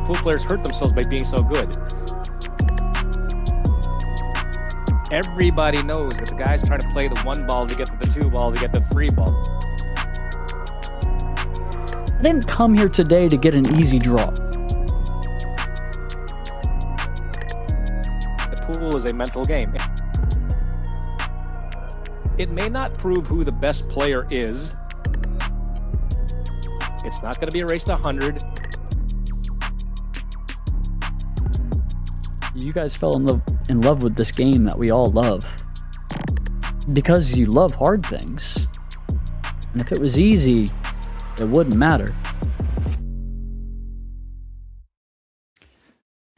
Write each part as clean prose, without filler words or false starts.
pool players hurt themselves by being so good. Everybody knows that the guys try to play the one ball to get to the two ball to get the three ball. I didn't come here today to get an easy draw. The pool is a mental game. It may not prove who the best player is. It's not going to be a race to 100. You guys fell in love with this game that we all love because you love hard things. And if it was easy, it wouldn't matter.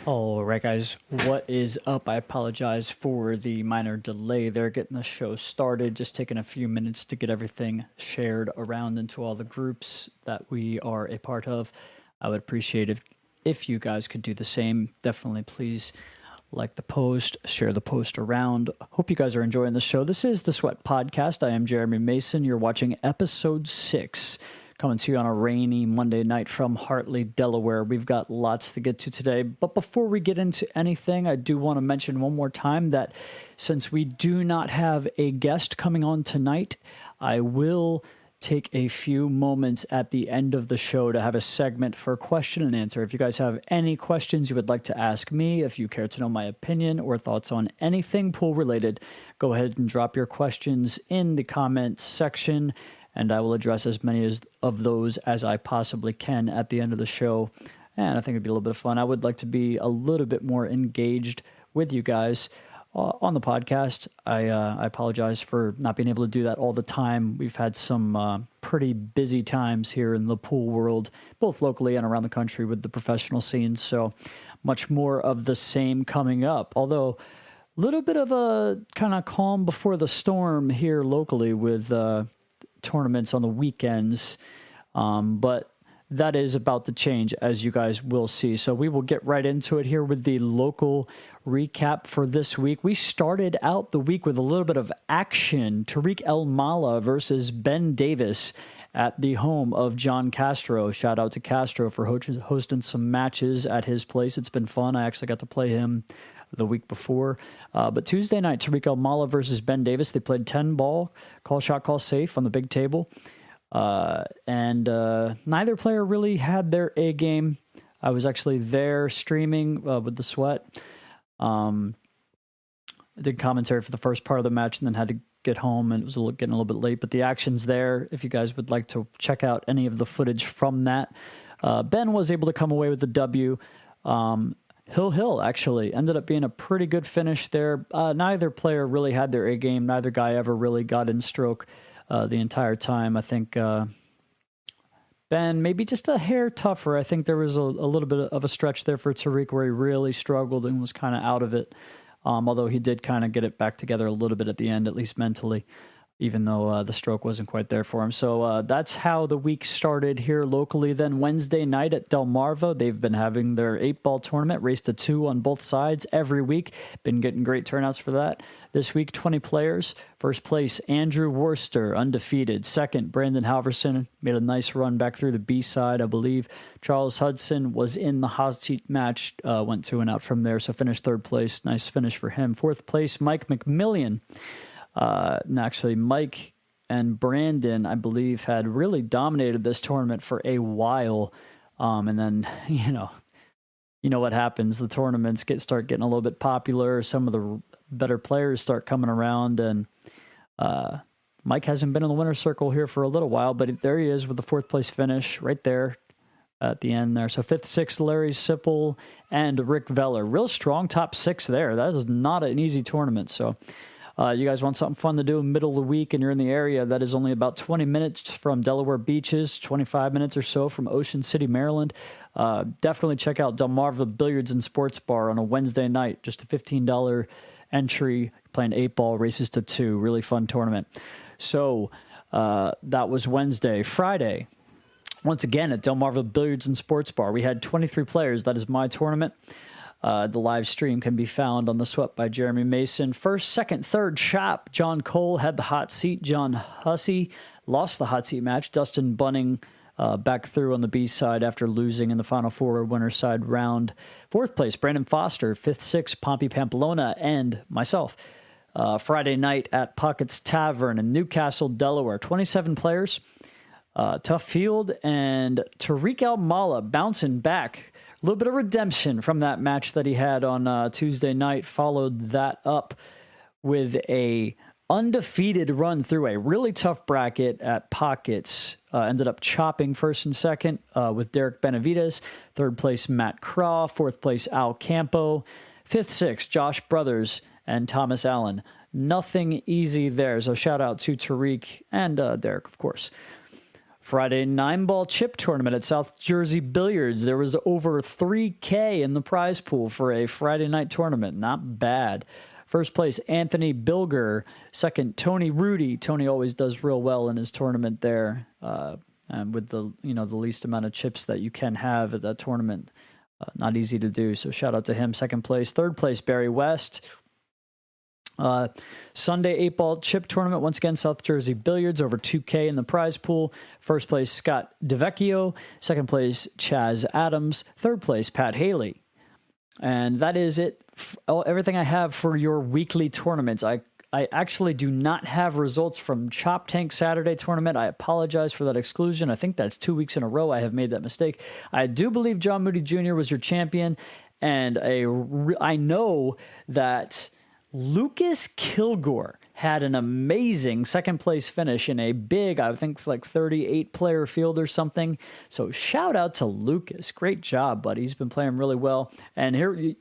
All right, guys, what is up? I apologize for the minor delay there getting the show started. Just taking a few minutes to get everything shared around into all the groups that we are a part of. I would appreciate if you guys could do the same. Definitely please like the post, share the post around. Hope you guys are enjoying the show. This is the Sweat Podcast. I am Jeremy Mason. You're watching episode 6, coming to you on a rainy Monday night from Hartley, Delaware. We've got lots to get to today. But before we get into anything, I do want to mention one more time that since we do not have a guest coming on tonight, I will take a few moments at the end of the show to have a segment for question and answer. If you guys have any questions you would like to ask me, if you care to know my opinion or thoughts on anything pool related, go ahead and drop your questions in the comments section, and I will address as many of those as I possibly can at the end of the show. And I think it'd be a little bit of fun. I would like to be a little bit more engaged with you guys on the podcast. I apologize for not being able to do that all the time. We've had some pretty busy times here in the pool world, both locally and around the country with the professional scene. So much more of the same coming up. Although a little bit of a kind of calm before the storm here locally with tournaments on the weekends. But that is about to change, as you guys will see. So we will get right into it here with the local recap for this week. We started out the week with a little bit of action. Tariq El Mala versus Ben Davis at the home of John Castro. Shout out to Castro for hosting some matches at his place. It's been fun. I actually got to play him the week before. But Tuesday night, Tariq El Mala versus Ben Davis. They played 10 ball, call shot, call safe on the big table. And neither player really had their A game. I was actually there streaming with the Sweat. I did commentary for the first part of the match and then had to get home, and it was getting a little bit late. But the action's there if you guys would like to check out any of the footage from that. Ben was able to come away with the W. Hill actually ended up being a pretty good finish there. Neither player really had their A game. Neither guy ever really got in stroke the entire time. I think Ben maybe just a hair tougher. I think there was a little bit of a stretch there for Tariq where he really struggled and was kind of out of it. Although he did kind of get it back together a little bit at the end, at least mentally, even though the stroke wasn't quite there for him. So that's how the week started here locally. Then Wednesday night at Delmarva, they've been having their 8-ball tournament, race to 2 on both sides every week. Been getting great turnouts for that. This week, 20 players. First place, Andrew Worcester, undefeated. Second, Brandon Halverson made a nice run back through the B side, I believe. Charles Hudson was in the hot seat match, went 2 and out from there, so finished 3rd place. Nice finish for him. 4th place, Mike McMillian. And actually, Mike and Brandon, I believe, had really dominated this tournament for a while. And then, you know what happens. The tournaments start getting a little bit popular. Some of the better players start coming around. And Mike hasn't been in the winner's circle here for a little while, but there he is with the 4th place finish right there at the end there. So 5th, 6th, Larry Sipple and Rick Veller. Real strong top 6 there. That is not an easy tournament. So you guys want something fun to do in the middle of the week and you're in the area, that is only about 20 minutes from Delaware beaches, 25 minutes or so from Ocean City, Maryland. Definitely check out Delmarva Billiards and Sports Bar on a Wednesday night. Just a $15 entry, playing 8-ball races to 2. Really fun tournament. So that was Wednesday. Friday, once again at Delmarva Billiards and Sports Bar, we had 23 players. That is my tournament. The live stream can be found on the Sweat by Jeremy Mason. First, second, third shop. John Cole had the hot seat. John Hussey lost the hot seat match. Dustin Bunning back through on the B side after losing in the Final Four winner side round. Fourth place, Brandon Foster. Fifth, sixth, Pompey Pamplona, and myself. Friday night at Puckett's Tavern in Newcastle, Delaware. 27 players. Tough field, and Tariq Al-Mala bouncing back. A little bit of redemption from that match that he had on Tuesday night. Followed that up with a undefeated run through a really tough bracket at Pockets. Ended up chopping first and second with Derek Benavides. Third place, Matt Craw. Fourth place, Al Campo. Fifth, sixth, Josh Brothers and Thomas Allen. Nothing easy there. So shout out to Tariq and Derek, of course. Friday 9-ball chip tournament at South Jersey Billiards. There was over $3K in the prize pool for a Friday night tournament. Not bad. First place, Anthony Bilger. Second, Tony Rudy. Tony always does real well in his tournament there, and with the least amount of chips that you can have at that tournament. Not easy to do, so shout out to him. Second place. Third place, Barry West. Sunday 8-ball chip tournament, once again, South Jersey Billiards, over $2K in the prize pool. First place, Scott DeVecchio. Second place, Chaz Adams. Third place, Pat Haley. And that is it. Everything I have for your weekly tournaments. I actually do not have results from Chop Tank Saturday tournament. I apologize for that exclusion. I think that's 2 weeks in a row I have made that mistake. I do believe John Moody Jr. was your champion. And I know that Lucas Kilgore had an amazing second place finish in a big, I think like 38 player field or something. So shout out to Lucas. Great job, buddy. He's been playing really well. And here,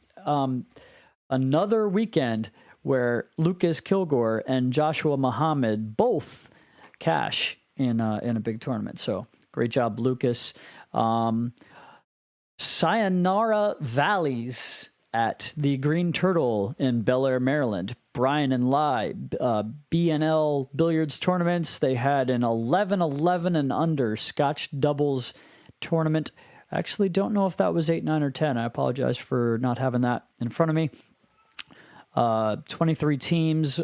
another weekend where Lucas Kilgore and Joshua Muhammad both cash in a big tournament. So great job, Lucas. Sayonara Valleys at the Green Turtle in Bel Air, Maryland. Brian and Lai, BNL Billiards tournaments. They had an 11-11 and under Scotch doubles tournament. I actually don't know if that was 8, 9, or 10. I apologize for not having that in front of me. 23 teams,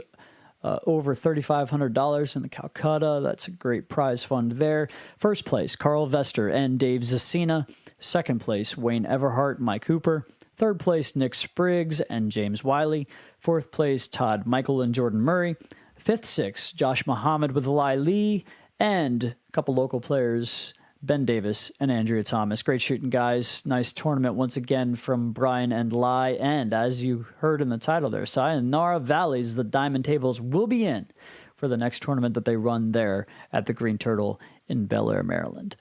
over $3,500 in the Calcutta. That's a great prize fund there. First place, Carl Vester and Dave Zacina. Second place, Wayne Everhart, Mike Cooper. Third place, Nick Spriggs and James Wiley. Fourth place, Todd Michael and Jordan Murray. Fifth, sixth, Josh Muhammad with Lai Lee. And a couple local players, Ben Davis and Andrea Thomas. Great shooting, guys. Nice tournament once again from Brian and Lai. And as you heard in the title there, Sayonara Valleys, the Diamond Tables will be in for the next tournament that they run there at the Green Turtle in Bel Air, Maryland.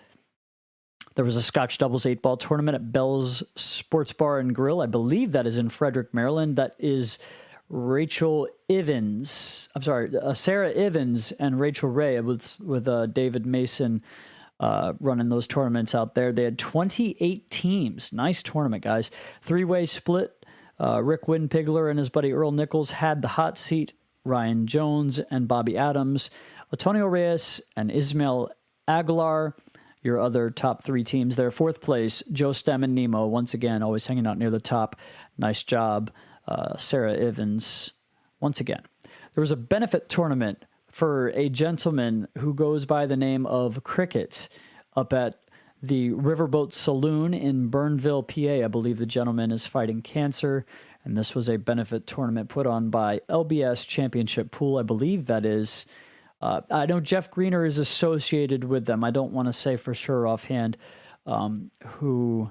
There was a Scotch doubles 8-ball tournament at Bell's Sports Bar and Grill. I believe that is in Frederick, Maryland. That is Sarah Evans and Rachel Ray with David Mason running those tournaments out there. They had 28 teams. Nice tournament, guys. Three-way split. Rick Winpigler and his buddy Earl Nichols had the hot seat. Ryan Jones and Bobby Adams. Antonio Reyes and Ismail Aguilar, your other top three teams there. Fourth place, Joe Stem and Nemo, once again, always hanging out near the top. Nice job, Sarah Evans, once again. There was a benefit tournament for a gentleman who goes by the name of Cricket up at the Riverboat Saloon in Burnville, PA. I believe the gentleman is fighting cancer, and this was a benefit tournament put on by LBS Championship Pool. I believe that is... I know Jeff Greener is associated with them. I don't want to say for sure offhand who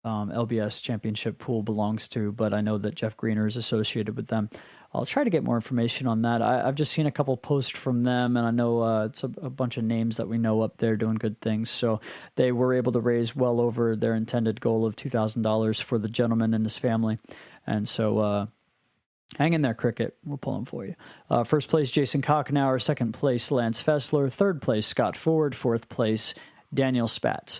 LBS Championship Pool belongs to, but I know that Jeff Greener is associated with them. I'll try to get more information on that. I've just seen a couple posts from them, and I know it's a bunch of names that we know up there doing good things. So they were able to raise well over their intended goal of $2,000 for the gentleman and his family. And so... hang in there, Cricket. We're pulling for you. First place, Jason Kochenauer. Second place, Lance Fessler. Third place, Scott Ford. Fourth place, Daniel Spatz.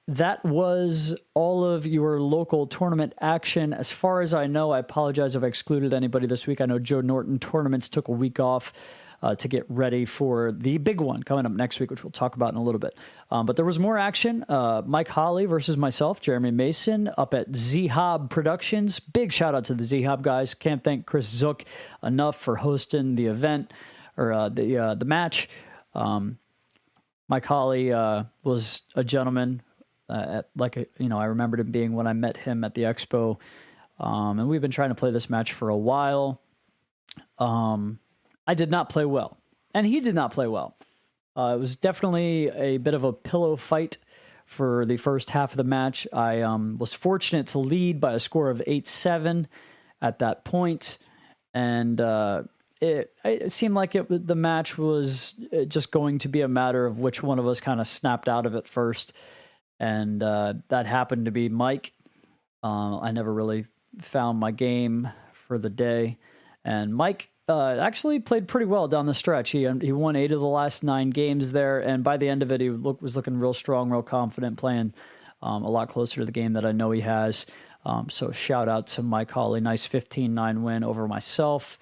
That was all of your local tournament action. As far as I know, I apologize if I excluded anybody this week. I know Joe Norton Tournaments took a week off to get ready for the big one coming up next week, which we'll talk about in a little bit. But there was more action. Mike Holly versus myself, Jeremy Mason, up at Z-Hob Productions. Big shout out to the Z-Hob guys. Can't thank Chris Zook enough for hosting the event or the match. Mike Holly was a gentleman. I remembered him being when I met him at the expo. And we've been trying to play this match for a while. I did not play well, and he did not play well. It was definitely a bit of a pillow fight for the first half of the match. I was fortunate to lead by a score of 8-7 at that point, and it seemed like the match was just going to be a matter of which one of us kind of snapped out of it first, and that happened to be Mike. I never really found my game for the day, and Mike actually played pretty well down the stretch. He won 8 of the last 9 games there, and by the end of it, he was looking real strong, real confident, playing a lot closer to the game that I know he has. So shout out to Mike Hawley. Nice 15-9 win over myself.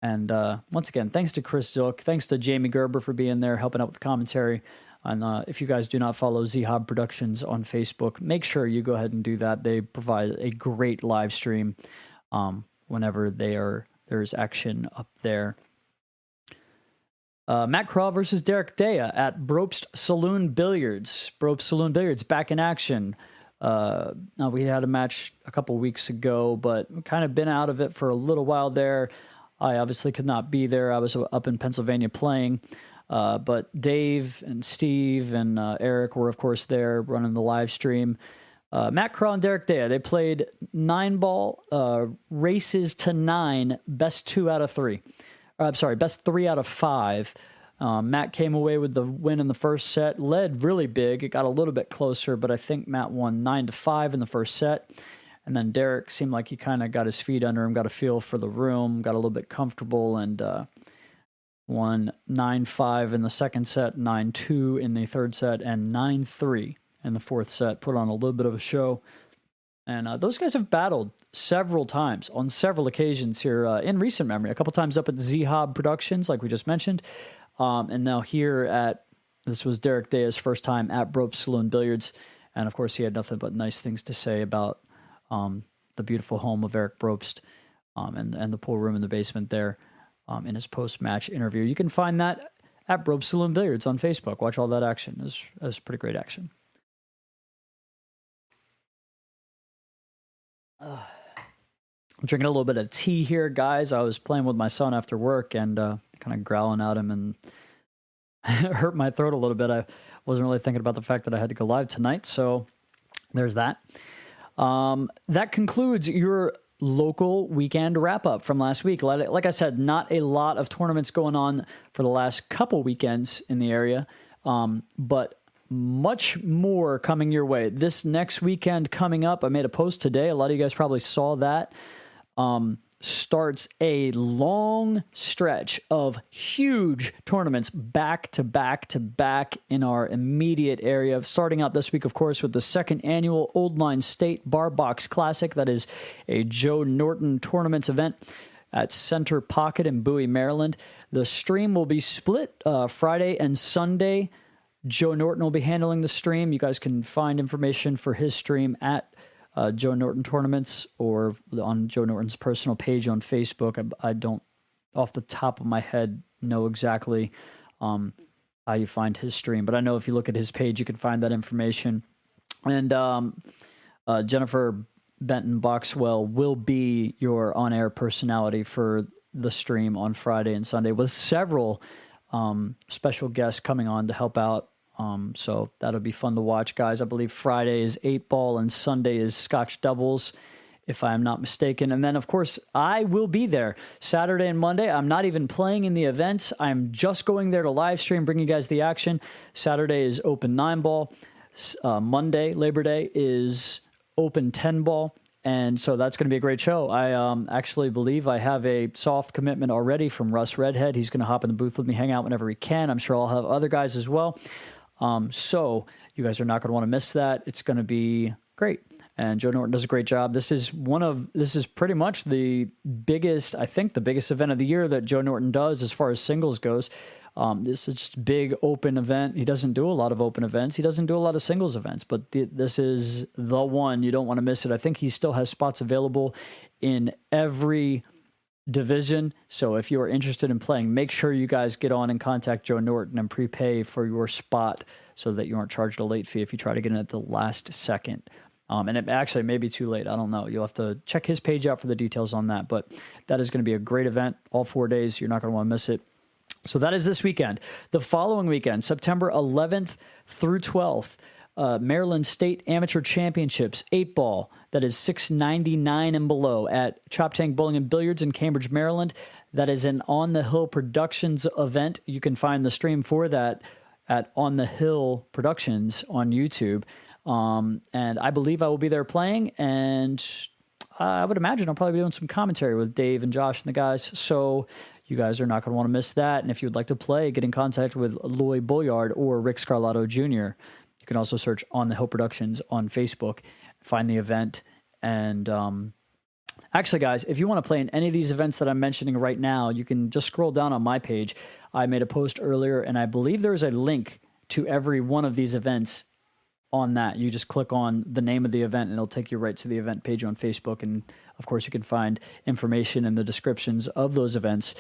And once again, thanks to Chris Zook. Thanks to Jamie Gerber for being there, helping out with the commentary. And if you guys do not follow Z-Hob Productions on Facebook, make sure you go ahead and do that. They provide a great live stream whenever there's action up there. Matt Craw versus Derek Dea at Bropst Saloon Billiards. Bropst Saloon Billiards back in action. We had a match a couple weeks ago, but kind of been out of it for a little while there. I obviously could not be there. I was up in Pennsylvania playing. But Dave and Steve and Eric were, of course, there running the live stream. Matt Craw and Derek Dea, they played 9-ball races to 9, best 2 out of 3. Best 3 out of 5. Matt came away with the win in the first set, led really big. It got a little bit closer, but I think Matt won 9-5 in the first set. And then Derek seemed like he kind of got his feet under him, got a feel for the room, got a little bit comfortable, and won 9-5 in the second set, 9-2 in the third set, and 9-3 in the fourth set. Put on a little bit of a show. And those guys have battled several times on several occasions here in recent memory. A couple times up at Z-Hob Productions, like we just mentioned. And now here this was Derek Dea's first time at Bropst Saloon Billiards. And of course, he had nothing but nice things to say about the beautiful home of Eric Bropst and the pool room in the basement there in his post-match interview. You can find that at Bropst Saloon Billiards on Facebook. Watch all that action. It was pretty great action. I'm drinking a little bit of tea here, guys. I was playing with my son after work and kind of growling at him, and it hurt my throat a little bit. I wasn't really thinking about the fact that I had to go live tonight, so there's that. That concludes your local weekend wrap-up from last week. Like I said, not a lot of tournaments going on for the last couple weekends in the area, but much more coming your way. This next weekend coming up, I made a post today. A lot of you guys probably saw that. Starts a long stretch of huge tournaments back to back to back in our immediate area. Starting out this week, of course, with the second annual Old Line State Bar Box Classic. That is a Joe Norton Tournaments event at Center Pocket in Bowie, Maryland. The stream will be split Friday and Sunday. Joe Norton will be handling the stream. You guys can find information for his stream at Joe Norton Tournaments or on Joe Norton's personal page on Facebook. I don't, off the top of my head, know exactly how you find his stream, but I know if you look at his page, you can find that information. And Jennifer Benton Boxwell will be your on-air personality for the stream on Friday and Sunday, with several special guests coming on to help out. So that'll be fun to watch, guys. I believe Friday is 8-ball and Sunday is Scotch doubles, if I'm not mistaken. And then, of course, I will be there Saturday and Monday. I'm not even playing in the events. I'm just going there to live stream, bring you guys the action. Saturday is open 9-ball. Monday, Labor Day, is open 10-ball. And so that's going to be a great show. I actually believe I have a soft commitment already from Russ Redhead. He's going to hop in the booth with me, hang out whenever he can. I'm sure I'll have other guys as well. So you guys are not going to want to miss that. It's going to be great. And Joe Norton does a great job. This is pretty much the biggest event of the year that Joe Norton does as far as singles goes. This is just a big open event. He doesn't do a lot of open events. He doesn't do a lot of singles events, but this is the one. You don't want to miss it. I think he still has spots available in every division. So if you are interested in playing, make sure you guys get on and contact Joe Norton and prepay for your spot so that you aren't charged a late fee if you try to get in at the last second. And it actually may be too late. I don't know. You'll have to check his page out for the details on that. But that is going to be a great event all 4 days. You're not going to want to miss it. So that is this weekend. The following weekend, September 11th through 12th, Maryland State Amateur Championships, 8-ball, that is $6.99 and below at Chop Tank Bowling and Billiards in Cambridge, Maryland. That is an On the Hill Productions event. You can find the stream for that at On the Hill Productions on YouTube. And I believe I will be there playing, and I would imagine I'll probably be doing some commentary with Dave and Josh and the guys. So you guys are not going to want to miss that. And if you would like to play, get in contact with Lloyd Bulliard or Rick Scarlato Jr. You can also search On the Hill Productions on Facebook, find the event. And actually, guys, if you want to play in any of these events that I'm mentioning right now, you can just scroll down on my page. I made a post earlier, and I believe there's a link to every one of these events on that. You just click on the name of the event and it'll take you right to the event page on Facebook. And of course you can find information in the descriptions of those events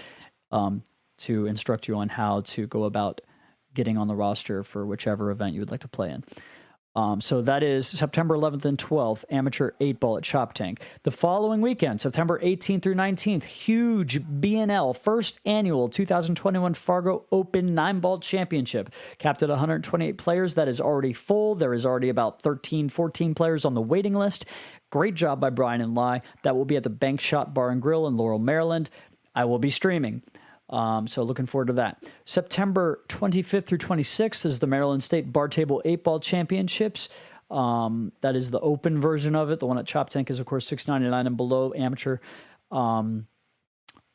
to instruct you on how to go about getting on the roster for whichever event you would like to play in. So that is September 11th and 12th, amateur 8-ball at Chop Tank. The following weekend, September 18th through 19th, huge BNL first annual 2021 Fargo Open 9-ball championship. Capped at 128 players. That is already full. There is already about 13, 14 players on the waiting list. Great job by Brian and Lai. That will be at the Bank Shot Bar and Grill in Laurel, Maryland. I will be streaming. So looking forward to that. September 25th through 26th is the Maryland State Bar Table 8-ball Championships. That is the open version of it. The one at Chop Tank is, of course, $6.99 and below amateur. And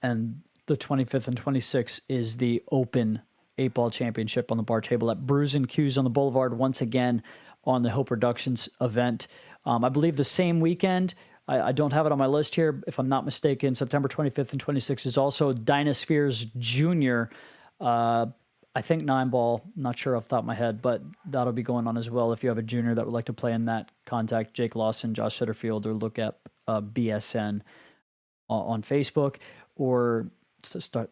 the 25th and 26th is the open 8-ball championship on the bar table at Brews and Q's on the Boulevard, once again on the Hill Productions event. I believe the same weekend, I don't have it on my list here, if I'm not mistaken, September 25th and 26th is also Dynaspheres Junior. I think 9-ball, not sure off the top of my head, but that'll be going on as well. If you have a junior that would like to play in that, contact Jake Lawson, Josh Sitterfield, or look up BSN on Facebook, or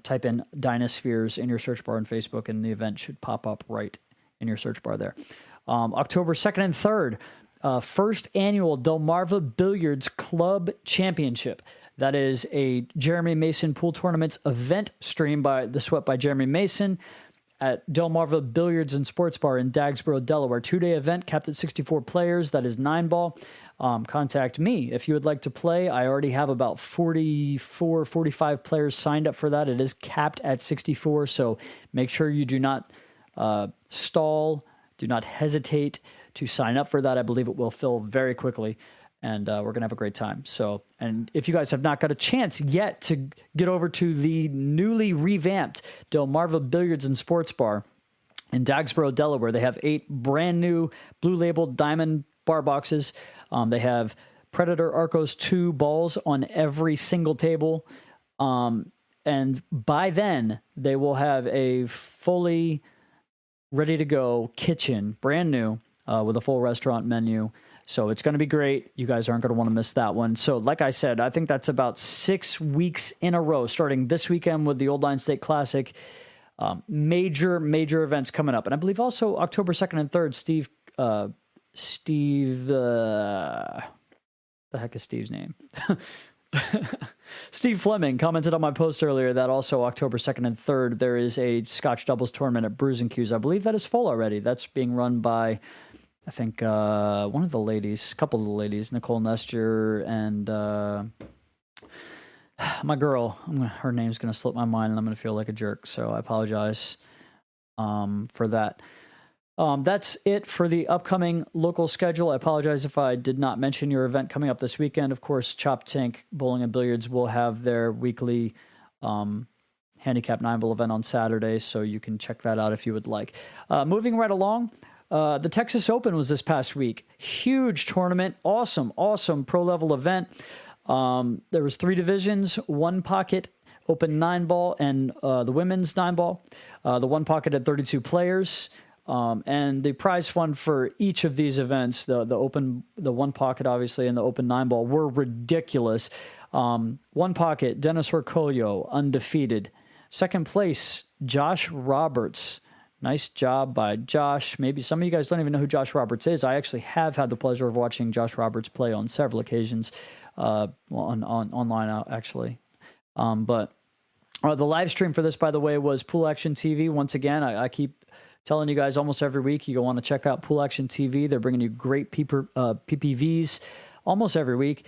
type in Dynaspheres in your search bar on Facebook, and the event should pop up right in your search bar there. October 2nd and 3rd, first annual Delmarva Billiards Club Championship. That is a Jeremy Mason Pool Tournaments event streamed by The Sweat by Jeremy Mason at Delmarva Billiards and Sports Bar in Dagsboro, Delaware. 2-day event capped at 64 players. That is 9-ball. Contact me if you would like to play. I already have about 44, 45 players signed up for that. It is capped at 64, so make sure you do not stall, do not hesitate to sign up for that. I believe it will fill very quickly, and we're going to have a great time. So, and if you guys have not got a chance yet to get over to the newly revamped Delmarva Billiards and Sports Bar in Dagsboro, Delaware, they have 8 brand new blue labeled diamond bar boxes. They have Predator Arcos 2 balls on every single table. And by then, they will have a fully ready to go kitchen, brand new, with a full restaurant menu. So it's going to be great. You guys aren't going to want to miss that one. So like I said, I think that's about 6 weeks in a row, starting this weekend with the Old Line State Classic. Major events coming up. And I believe also October 2nd and 3rd, the heck is Steve's name? Steve Fleming commented on my post earlier that also October 2nd and 3rd, there is a Scotch doubles tournament at Brews and Q's. I believe that is full already. That's being run by, I think, one of the ladies, a couple of the ladies, Nicole Nestor and my girl. Her name's going to slip my mind and I'm going to feel like a jerk. So I apologize for that. That's it for the upcoming local schedule. I apologize if I did not mention your event coming up this weekend. Of course, Chop Tank Bowling and Billiards will have their weekly handicap 9-ball event on Saturday, so you can check that out if you would like. Moving right along, the Texas Open was this past week. Huge tournament, awesome pro-level event. There was 3 divisions, 1 pocket, Open 9-ball, and the women's 9-ball. The 1 pocket had 32 players. And the prize fund for each of these events, the one pocket obviously and the open 9-ball, were ridiculous. One pocket, Dennis Orcollo, undefeated. Second place, Josh Roberts. Nice job by Josh. Maybe some of you guys don't even know who Josh Roberts is. I actually have had the pleasure of watching Josh Roberts play on several occasions, online actually. But the live stream for this, by the way, was Pool Action TV. Once again, I keep telling you guys almost every week you want to check out Pool Action TV. They're bringing you great PPVs almost every week.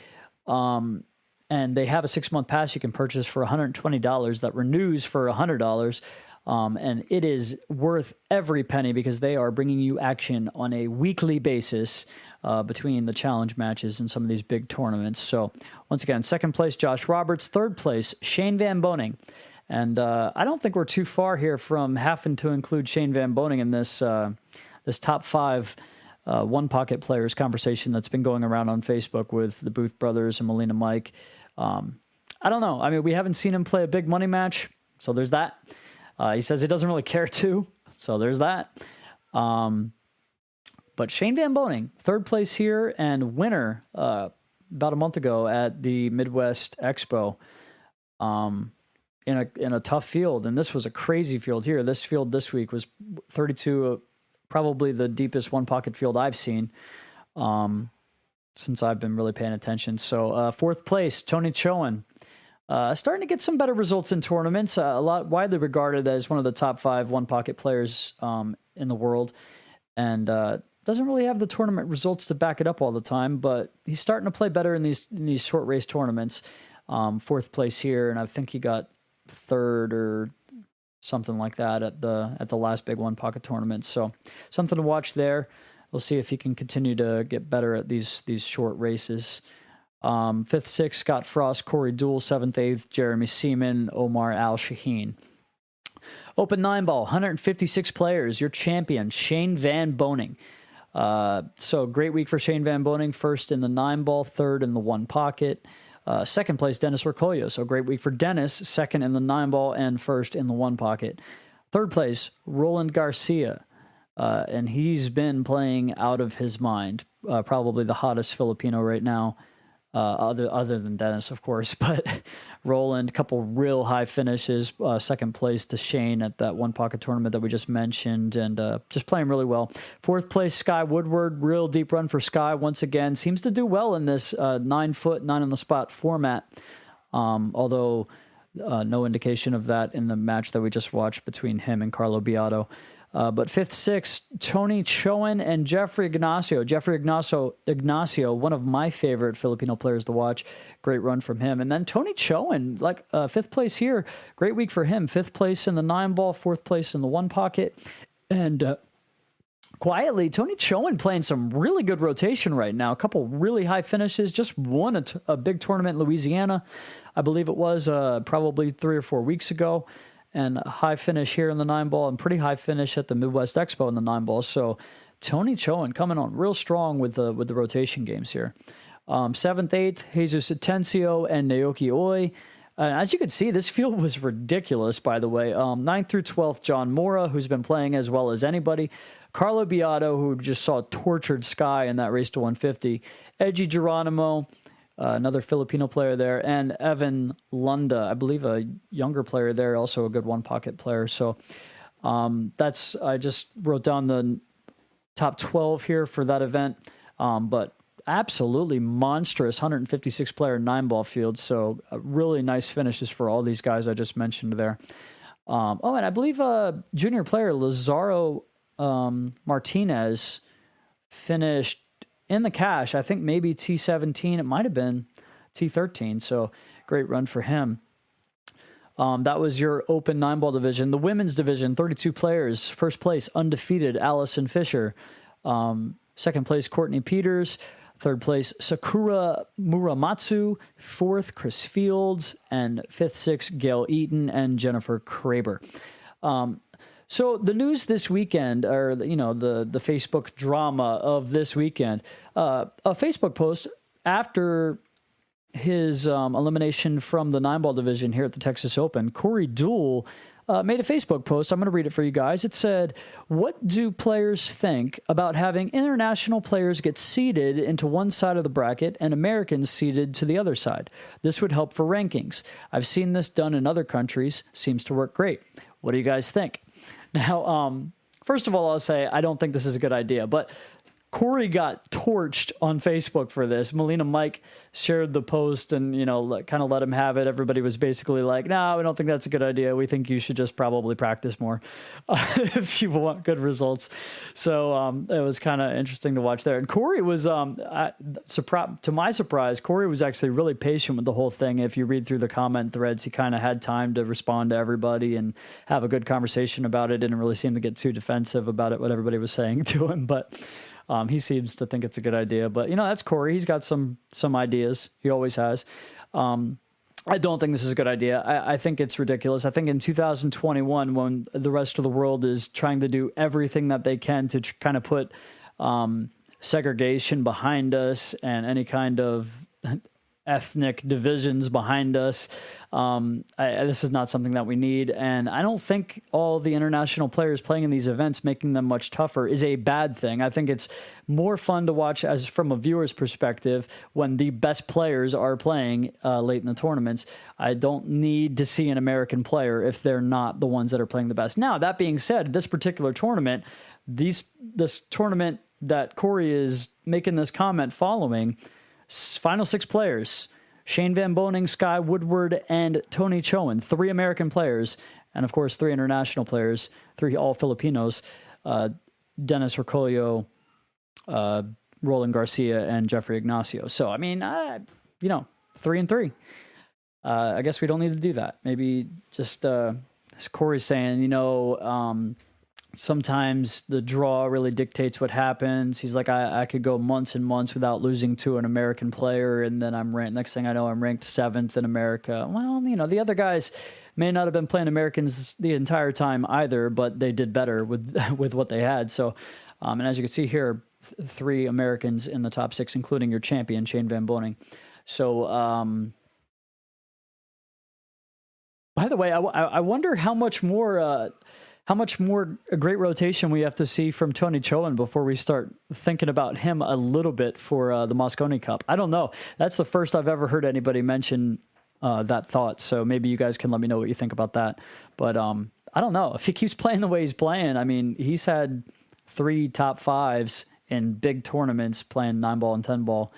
And they have a 6-month pass you can purchase for $120 that renews for $100. And it is worth every penny because they are bringing you action on a weekly basis between the challenge matches and some of these big tournaments. So once again, second place, Josh Roberts. Third place, Shane Van Boning. And I don't think we're too far here from having to include Shane Van Boning in this this top 5 one pocket players conversation that's been going around on Facebook with the Booth brothers and Molina Mike. I don't know. I mean, we haven't seen him play a big money match, so there's that. He says he doesn't really care to, so there's that. But Shane Van Boning, third place here and winner about a month ago at the Midwest Expo in a tough field. And this was a crazy field here. This field this week was 32, probably the deepest one pocket field I've seen since I've been really paying attention. So fourth place, Tony Chowan. Starting to get some better results in tournaments. A lot widely regarded as one of the top 5 one pocket players in the world, and doesn't really have the tournament results to back it up all the time. But he's starting to play better in these short race tournaments. Fourth place here, and I think he got third or something like that at the last big one pocket tournament. So something to watch there. We'll see if he can continue to get better at these short races. 5th, 6th, Scott Frost, Corey Deuel. 7th, 8th, Jeremy Seaman, Omar Al-Shaheen. Open 9-ball, 156 players. Your champion, Shane Van Boning. So great week for Shane Van Boning. First in the 9-ball, third in the one pocket. Second place, Dennis Orcollo. So great week for Dennis. Second in the 9-ball and first in the one pocket. Third place, Roland Garcia. And he's been playing out of his mind. Probably the hottest Filipino right now. Other than Dennis, of course, but Roland, couple real high finishes, second place to Shane at that one pocket tournament that we just mentioned, and just playing really well. Fourth place, Sky Woodward, real deep run for Sky once again. Seems to do well in this 9-foot, 9 on the spot format, although no indication of that in the match that we just watched between him and Carlo Beato. But 5th, 6th, Tony Chowan and Jeffrey Ignacio. Jeffrey Ignacio, one of my favorite Filipino players to watch. Great run from him. And then Tony Chowan, 5th place here. Great week for him. 5th place in the 9-ball, 4th place in the one pocket. And quietly, Tony Chowan playing some really good rotation right now. A couple really high finishes. Just won a big tournament in Louisiana, I believe it was, probably 3 or 4 weeks ago. And a high finish here in the 9-ball and pretty high finish at the Midwest Expo in the 9-ball. So Tony Chowan coming on real strong with the rotation games here. 7th, 8th, Jesus Atencio and Naoki Oi. As you can see, this field was ridiculous, by the way. 9th through 12th, John Mora, who's been playing as well as anybody. Carlo Beato, who just saw tortured Sky in that race to 150. Edgy Geronimo. Another Filipino player there, and Evan Lunda, I believe a younger player there, also a good one pocket player. So I just wrote down the top 12 here for that event, but absolutely monstrous 156 player 9-ball field. So really nice finishes for all these guys I just mentioned there. And I believe junior player Lazaro Martinez finished in the cash, I think maybe T17. It might have been T13. So great run for him. That was your open 9-ball division. The women's division, 32 players. First place, undefeated, Allison Fisher. Second place, Courtney Peters. Third place, Sakura Muramatsu. Fourth, Chris Fields. And 5th, 6th, Gail Eaton and Jennifer Kraber. So the news this weekend, or the Facebook drama of this weekend, a Facebook post after his elimination from the 9-ball division here at the Texas Open, Corey Deuel made a Facebook post. I'm going to read it for you guys. It said, "What do players think about having international players get seeded into one side of the bracket and Americans seeded to the other side? This would help for rankings. I've seen this done in other countries. Seems to work great. What do you guys think?" Now, first of all, I'll say I don't think this is a good idea, but Corey got torched on Facebook for this. Melina Mike shared the post and, kind of let him have it. Everybody was basically like, "No, we don't think that's a good idea. We think you should just probably practice more if you want good results." So it was kind of interesting to watch there. And Corey was, to my surprise, Corey was actually really patient with the whole thing. If you read through the comment threads, he kind of had time to respond to everybody and have a good conversation about it. Didn't really seem to get too defensive about it, what everybody was saying to him. But he seems to think it's a good idea, but that's Corey. He's got some ideas. He always has. I don't think this is a good idea. I think it's ridiculous. I think in 2021, when the rest of the world is trying to do everything that they can to kind of put segregation behind us and any kind of ethnic divisions behind us, this is not something that we need. And I don't think all the international players playing in these events, making them much tougher, is a bad thing. I think it's more fun to watch as from a viewer's perspective when the best players are playing late in the tournaments. I don't need to see an American player if they're not the ones that are playing the best. Now, that being said, this particular tournament, this tournament that Corey is making this comment following, final 6 players: Shane Van Boening, Sky Woodward, and Tony Chowan. 3 American players, and of course 3 international players, 3 all Filipinos: Dennis Rocolio, Roland Garcia, and Jeffrey Ignacio. So, 3 and 3. I guess we don't need to do that. Maybe just, as Corey's saying, sometimes the draw really dictates what happens. He's like, I could go months and months without losing to an American player, and then I'm ranked. Next thing I know, I'm ranked 7th in America. Well, the other guys may not have been playing Americans the entire time either, but they did better with with what they had. So, and as you can see here, 3 Americans in the top 6, including your champion, Shane Van Boening. So, by the way, I wonder how much more a great rotation we have to see from Tony Chowan before we start thinking about him a little bit for the Mosconi Cup. I don't know. That's the first I've ever heard anybody mention that thought. So maybe you guys can let me know what you think about that. But I don't know. If he keeps playing the way he's playing, he's had 3 top 5s in big tournaments playing 9-ball and 10-ball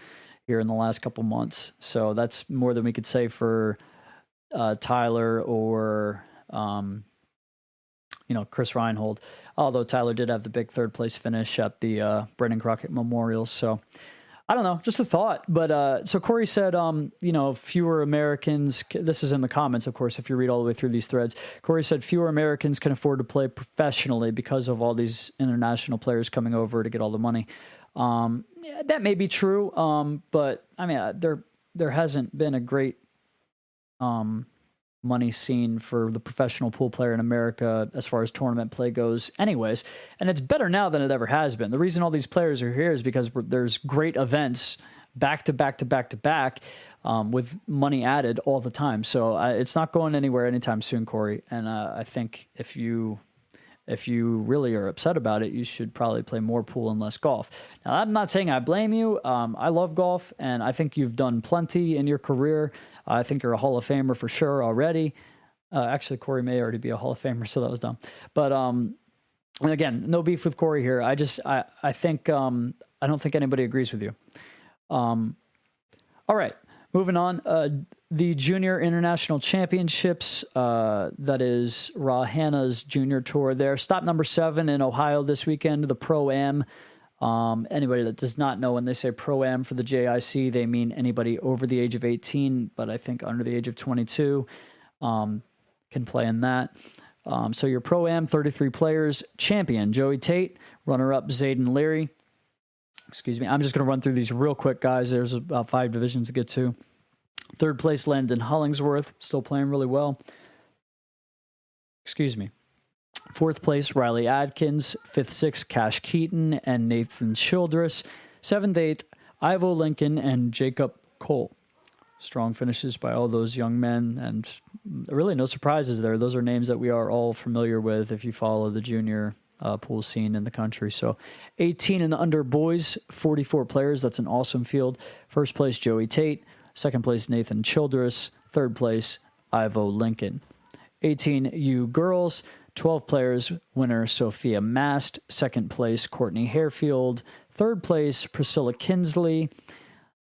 here in the last couple months. So that's more than we could say for Tyler or Chris Reinhold, although Tyler did have the big 3rd place finish at the Brendan Crockett Memorial. So I don't know, just a thought. But so Corey said, fewer Americans, this is in the comments, of course, if you read all the way through these threads. Corey said fewer Americans can afford to play professionally because of all these international players coming over to get all the money. Yeah, that may be true. But there hasn't been a great money scene for the professional pool player in America as far as tournament play goes anyways. And it's better now than it ever has been. The reason all these players are here is because there's great events back to back to back to back with money added all the time. So it's not going anywhere anytime soon, Corey. And I think if you really are upset about it, you should probably play more pool and less golf. Now, I'm not saying I blame you. I love golf, and I think you've done plenty in your career. I think you're a Hall of Famer for sure already. Actually, Corey may already be a Hall of Famer, so that was dumb. But and again, no beef with Corey here. I think I don't think anybody agrees with you. All right, moving on. The Junior International Championships, that is Rahana's Junior Tour there. Stop number 7 in Ohio this weekend, the Pro-Am. Anybody that does not know, when they say Pro-Am for the JIC, they mean anybody over the age of 18, but I think under the age of 22 can play in that. So your Pro-Am, 33 players. Champion, Joey Tate. Runner-up, Zayden Leary. Excuse me. I'm just going to run through these real quick, guys. There's about 5 divisions to get to. 3rd place, Landon Hollingsworth, still playing really well. Excuse me. 4th place, Riley Adkins. 5th, 6th, Cash Keaton and Nathan Childress. 7th, 8th, Ivo Lincoln and Jacob Cole. strong finishes by all those young men, and really no surprises there. Those are names that we are all familiar with if you follow the junior pool scene in the country. So 18 and under boys, 44 players. That's an awesome field. First place, Joey Tate. Second place, Nathan Childress. Third place, Ivo Lincoln. 18U girls, 12 players. Winner, Sophia Mast. Second place, Courtney Harefield. Third place, Priscilla Kinsley.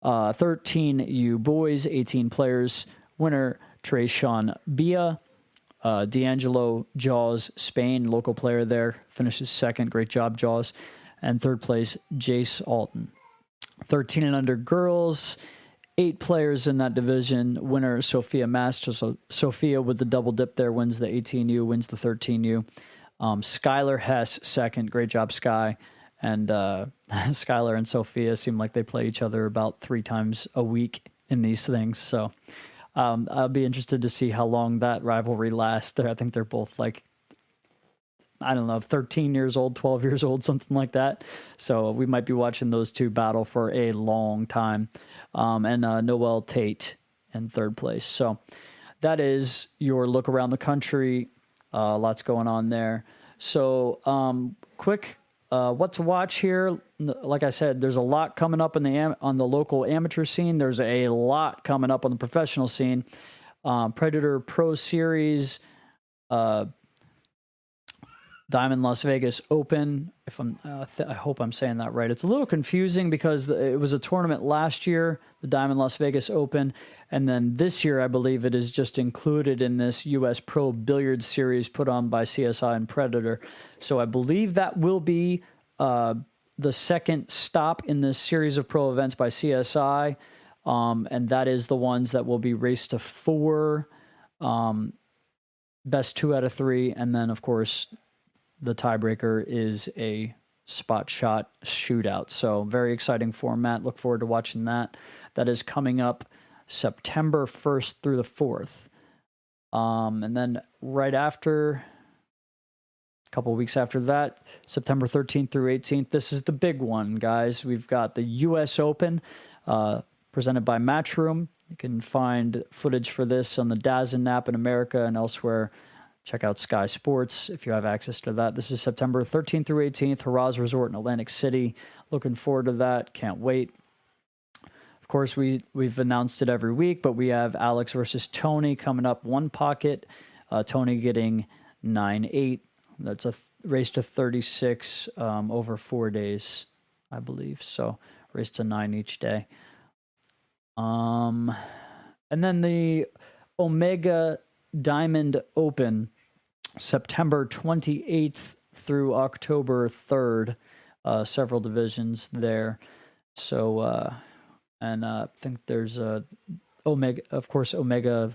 13U boys, 18 players. Winner, Trayshawn Bia. D'Angelo Jaws, Spain, local player there, finishes second. Great job, Jaws. And third place, Jace Alton. 13 and under girls, 8 players in that division. Winner, Sophia Mast. So Sophia with the double dip there wins the 18U, wins the 13U. Skylar Hess, second. Great job, Sky. And Skylar and Sophia seem like they play each other about 3 times a week in these things. So I'll be interested to see how long that rivalry lasts. I think they're both like, I don't know, 13 years old, 12 years old, something like that. So we might be watching those two battle for a long time. And Noel Tate in third place. So that is your look around the country. Lots going on there. So quick what to watch here. Like I said, there's a lot coming up on the local amateur scene. There's a lot coming up on the professional scene. Predator Pro Series, Diamond Las Vegas Open. I hope I'm saying that right. It's a little confusing because it was a tournament last year, the Diamond Las Vegas Open, and then this year I believe it is just included in this U.S. Pro Billiards Series put on by CSI and Predator. So I believe that will be the second stop in this series of pro events by CSI, and that is the ones that will be raced to 4, best 2 out of 3, and then of course the tiebreaker is a spot shot shootout. So very exciting format. Look forward to watching that. That is coming up September 1st through the 4th. And then right after, a couple of weeks after that, September 13th through 18th, this is the big one, guys. We've got the U.S. Open presented by Matchroom. You can find footage for this on the DAZN app in America and elsewhere. Check out Sky Sports if you have access to that. This is September 13th through 18th, Haraz Resort in Atlantic City. Looking forward to that. Can't wait. Of course, we've announced it every week, but we have Alex versus Tony coming up. One pocket. Tony getting 9-8. That's a race to 36 over 4 days, I believe. So race to 9 each day. And then the Omega Diamond Open, September 28th through October 3rd, several divisions there. So, and I think there's Omega, of course, Omega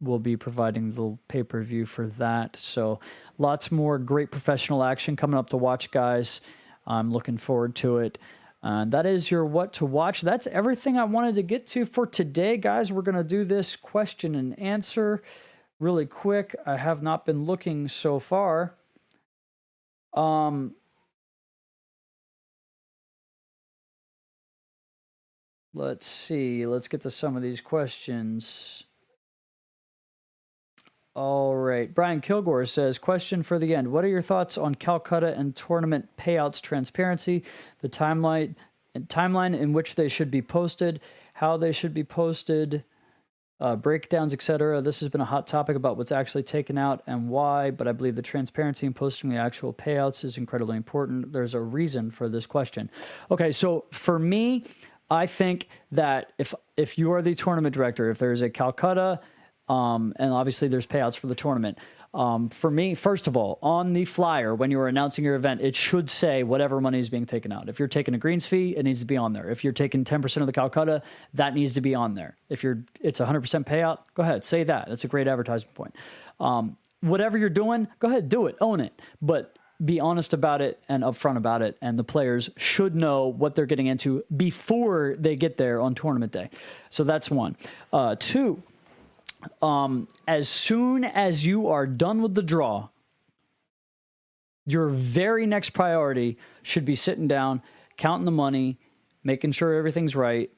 will be providing the pay-per-view for that. So lots more great professional action coming up to watch, guys. I'm looking forward to it. That is your what to watch. That's everything I wanted to get to for today, guys. We're going to do this question and answer really quick. I have not been looking so far. Let's see. Let's get to some of these questions. All right. Brian Kilgore says, question for the end. What are your thoughts on Calcutta and tournament payouts transparency, the timeline in which they should be posted, how they should be posted, breakdowns, etc. This has been a hot topic about what's actually taken out and why, but I believe the transparency in posting the actual payouts is incredibly important. There's a reason for this question. Okay, so for me, I think that if you are the tournament director, if there's a Calcutta, and obviously there's payouts for the tournament. For me, first of all, on the flyer, when you are announcing your event, it should say whatever money is being taken out. If you're taking a greens fee, it needs to be on there. If you're taking 10% of the Calcutta, that needs to be on there. If it's 100% payout, go ahead, say that. That's a great advertisement point. Whatever you're doing, go ahead, do it, own it. But be honest about it and upfront about it, and the players should know what they're getting into before they get there on tournament day. So that's one. Two, as soon as you are done with the draw, your very next priority should be sitting down, counting the money, making sure everything's right,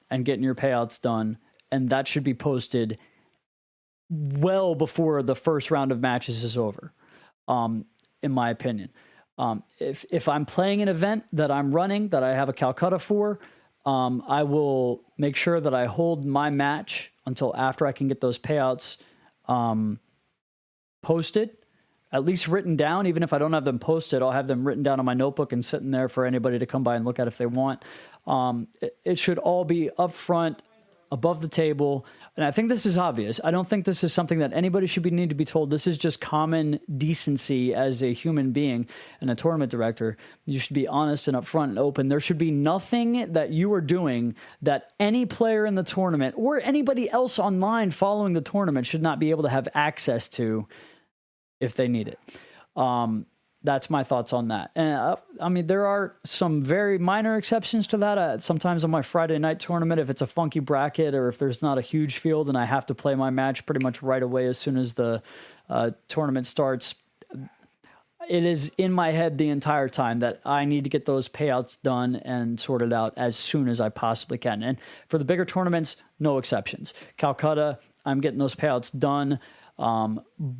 and getting your payouts done and that should be posted well before the first round of matches is over, in my opinion. If I'm playing an event that I'm running, that I have a Calcutta for, I will make sure that I hold my match until after I can get those payouts posted, at least written down. Even if I don't have them posted, I'll have them written down on my notebook and sitting there for anybody to come by and look at if they want. It should all be up front, above the table. And I think this is obvious. I don't think this is something that anybody should need to be told. This is just common decency as a human being and a tournament director. You should be honest and upfront and open. There should be nothing that you are doing that any player in the tournament or anybody else online following the tournament should not be able to have access to if they need it. That's my thoughts on that. And I mean, there are some very minor exceptions to that. Sometimes on my Friday night tournament, if it's a funky bracket or if there's not a huge field and I have to play my match pretty much right away as soon as the tournament starts, it is in my head the entire time that I need to get those payouts done and sorted out as soon as I possibly can. And for the bigger tournaments, no exceptions. Calcutta, I'm getting those payouts done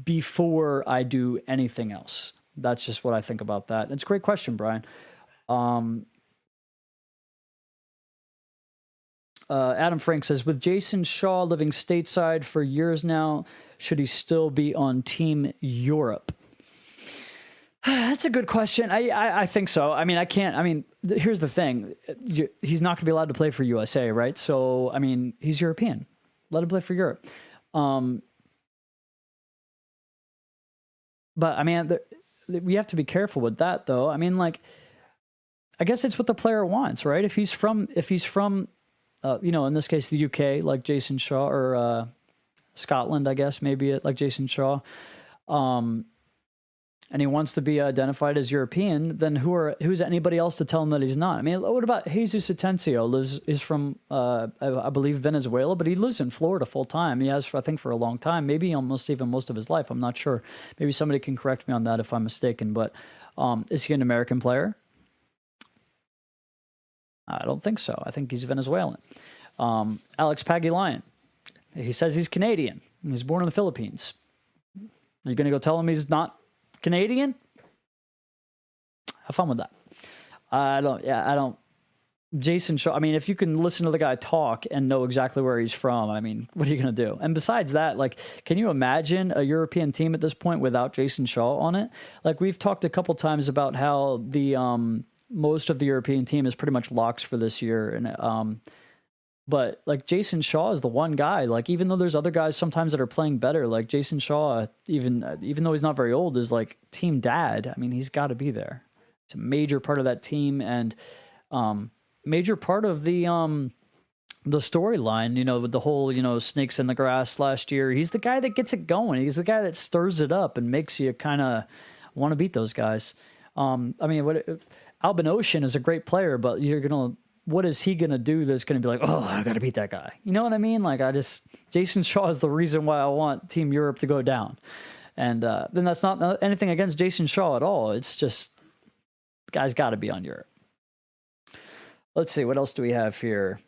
before I do anything else. That's just what I think about that. It's a great question, Brian. Adam Frank says, with Jason Shaw living stateside for years now, should he still be on Team Europe? That's a good question. I think so. I mean, here's the thing. He's not going to be allowed to play for USA, right? So, I mean, he's European. Let him play for Europe. But, I mean, we have to be careful with that, though. I mean, like, I guess it's what the player wants, right? If he's from, in this case, the UK, like Jason Shaw, or Scotland, I guess, maybe like Jason Shaw, and he wants to be identified as European, then who's anybody else to tell him that he's not? I mean, what about Jesus Atencio? Is from, I believe, Venezuela, but he lives in Florida full time. He has, I think, for a long time, maybe almost even most of his life. I'm not sure. Maybe somebody can correct me on that if I'm mistaken. But is he an American player? I don't think so. I think he's Venezuelan. Alex Pagulayan, he says he's Canadian. He's born in the Philippines. Are you going to go tell him he's not Canadian? Have fun with that. I don't. Jason Shaw, I mean, if you can listen to the guy talk and know exactly where he's from, I mean, what are you going to do? And besides that, like, can you imagine a European team at this point without Jason Shaw on it? Like, we've talked a couple times about how the most of the European team is pretty much locks for this year. And but like Jason Shaw is the one guy, like, even though there's other guys sometimes that are playing better, like Jason Shaw, even though he's not very old, is like team dad. I mean, he's got to be there. It's a major part of that team and major part of the storyline, with the whole, snakes in the grass last year. He's the guy that gets it going. He's the guy that stirs it up and makes you kind of want to beat those guys. I mean, Albin Ocean is a great player, but what is he going to do that's going to be like, oh, I got to beat that guy? You know what I mean? Like, Jason Shaw is the reason why I want Team Europe to go down. And then that's not anything against Jason Shaw at all. It's just, the guy's got to be on Europe. Let's see, what else do we have here?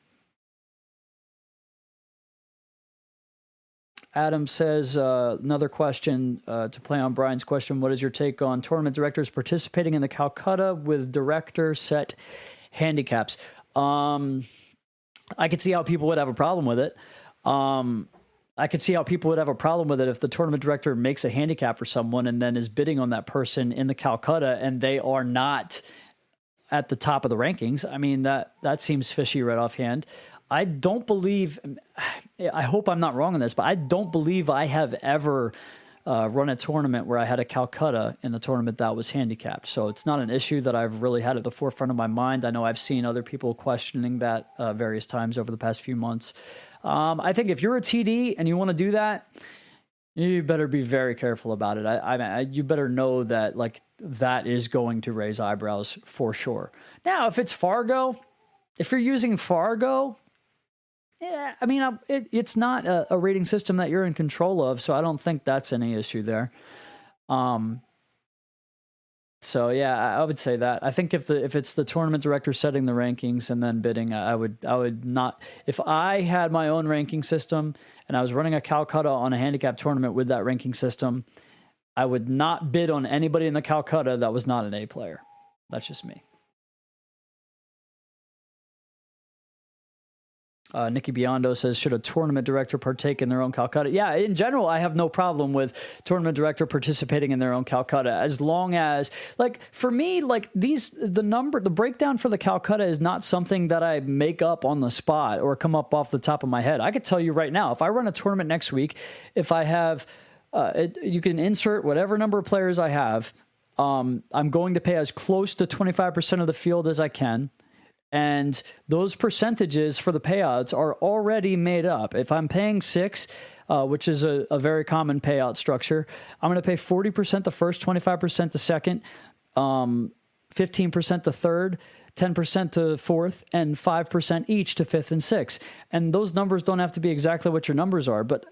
Adam says, another question to play on Brian's question. What is your take on tournament directors participating in the Calcutta with director set handicaps? I could see how people would have a problem with it. I could see how people would have a problem with it if the tournament director makes a handicap for someone and then is bidding on that person in the Calcutta and they are not at the top of the rankings. I mean, that seems fishy right offhand. I don't believe, I hope I'm not wrong on this, but I don't believe I have ever run a tournament where I had a Calcutta in a tournament that was handicapped. So it's not an issue that I've really had at the forefront of my mind. I know I've seen other people questioning that various times over the past few months. I think if you're a TD and you want to do that, you better be very careful about it. You better know that like that is going to raise eyebrows for sure. Now, if it's Fargo, if you're using Fargo, yeah, I mean, it's not a rating system that you're in control of, so I don't think that's any issue there. So yeah, I would say that. I think if it's the tournament director setting the rankings and then bidding, I would not. If I had my own ranking system and I was running a Calcutta on a handicap tournament with that ranking system, I would not bid on anybody in the Calcutta that was not an A player. That's just me. Nikki Biondo says, should a tournament director partake in their own Calcutta? Yeah, in general, I have no problem with tournament director participating in their own Calcutta, as long as, like, for me, like, the breakdown for the Calcutta is not something that I make up on the spot or come up off the top of my head. I could tell you right now, if I run a tournament next week, if I have, you can insert whatever number of players I have. I'm going to pay as close to 25% of the field as I can. And those percentages for the payouts are already made up. If I'm paying 6, which is a very common payout structure, I'm going to pay 40% the first, 25% the second, 15% to third, 10% to fourth, and 5% each to fifth and sixth. And those numbers don't have to be exactly what your numbers are, but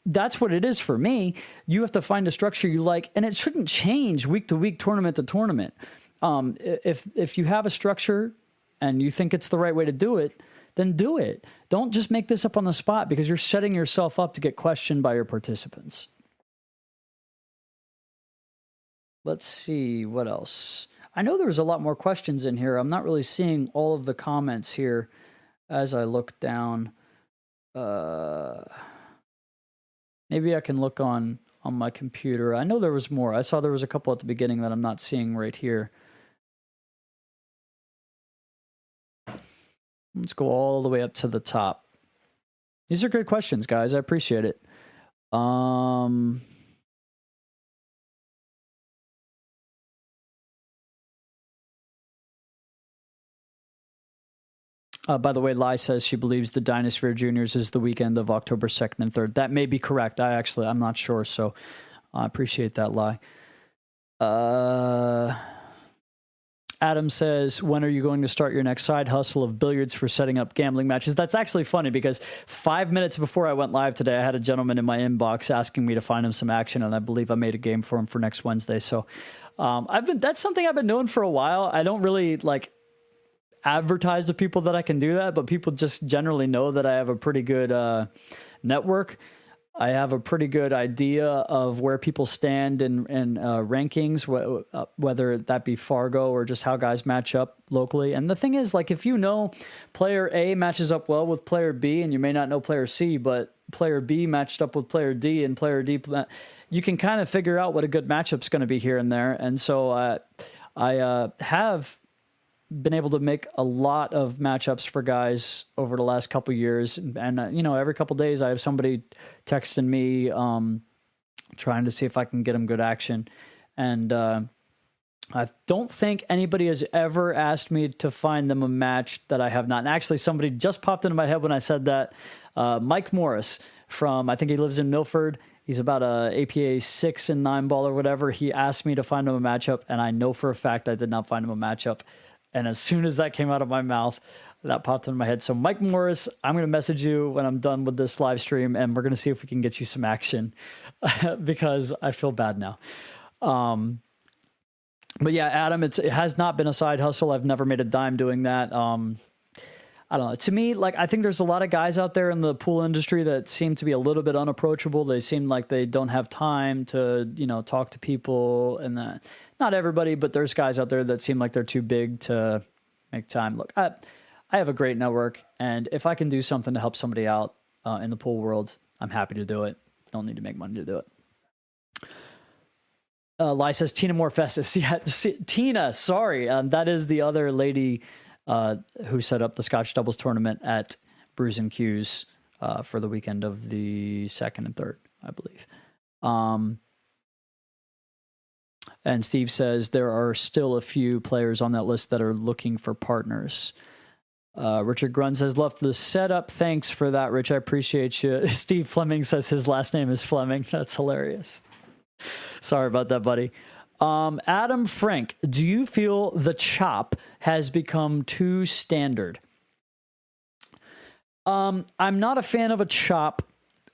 that's what it is for me. You have to find a structure you like, and it shouldn't change week to week, tournament to tournament. If you have a structure and you think it's the right way to do it, then do it. Don't just make this up on the spot, because you're setting yourself up to get questioned by your participants. Let's see what else. I know there was a lot more questions in here. I'm not really seeing all of the comments here as I look down. Maybe I can look on my computer. I know there was more. I saw there was a couple at the beginning that I'm not seeing right here. Let's go all the way up to the top. These are good questions, guys. I appreciate it. By the way, Lai says she believes the Dinosphere Juniors is the weekend of October 2nd and 3rd. That may be correct. I'm not sure, so I appreciate that, Lai. Adam says, when are you going to start your next side hustle of billiards for setting up gambling matches? That's actually funny, because 5 minutes before I went live today, I had a gentleman in my inbox asking me to find him some action, and I believe I made a game for him for next Wednesday. So that's something I've been doing for a while. I don't really advertise to people that I can do that, but people just generally know that I have a pretty good network. I have a pretty good idea of where people stand in rankings, whether that be Fargo or just how guys match up locally. And the thing is, if you know player A matches up well with player B, and you may not know player C, but player B matched up with player D, and player D, you can kind of figure out what a good matchup's going to be here and there. And so I have been able to make a lot of matchups for guys over the last couple of years. And, every couple of days I have somebody texting me, trying to see if I can get them good action. And I don't think anybody has ever asked me to find them a match that I have not. And actually, somebody just popped into my head when I said that. Mike Morris I think he lives in Milford. He's about a APA 6 and 9 ball or whatever. He asked me to find him a matchup, and I know for a fact I did not find him a matchup. And as soon as that came out of my mouth, that popped into my head. So Mike Morris, I'm going to message you when I'm done with this live stream, and we're going to see if we can get you some action because I feel bad now. But yeah, Adam, it has not been a side hustle. I've never made a dime doing that. I don't know. To me, I think there's a lot of guys out there in the pool industry that seem to be a little bit unapproachable. They seem like they don't have time to, talk to people, and that. Not everybody, but there's guys out there that seem like they're too big to make time. Look, I have a great network, and if I can do something to help somebody out in the pool world, I'm happy to do it. Don't need to make money to do it. Lai says, Tina Morfessis. Yeah, Tina, sorry. That is the other lady who set up the Scotch Doubles tournament at Brews and Q's for the weekend of the 2nd and 3rd, I believe. And Steve says there are still a few players on that list that are looking for partners. Richard Grun says, love the setup. Thanks for that, Rich. I appreciate you. Steve Fleming says his last name is Fleming. That's hilarious. Sorry about that, buddy. Adam Frank, do you feel the chop has become too standard? I'm not a fan of a chop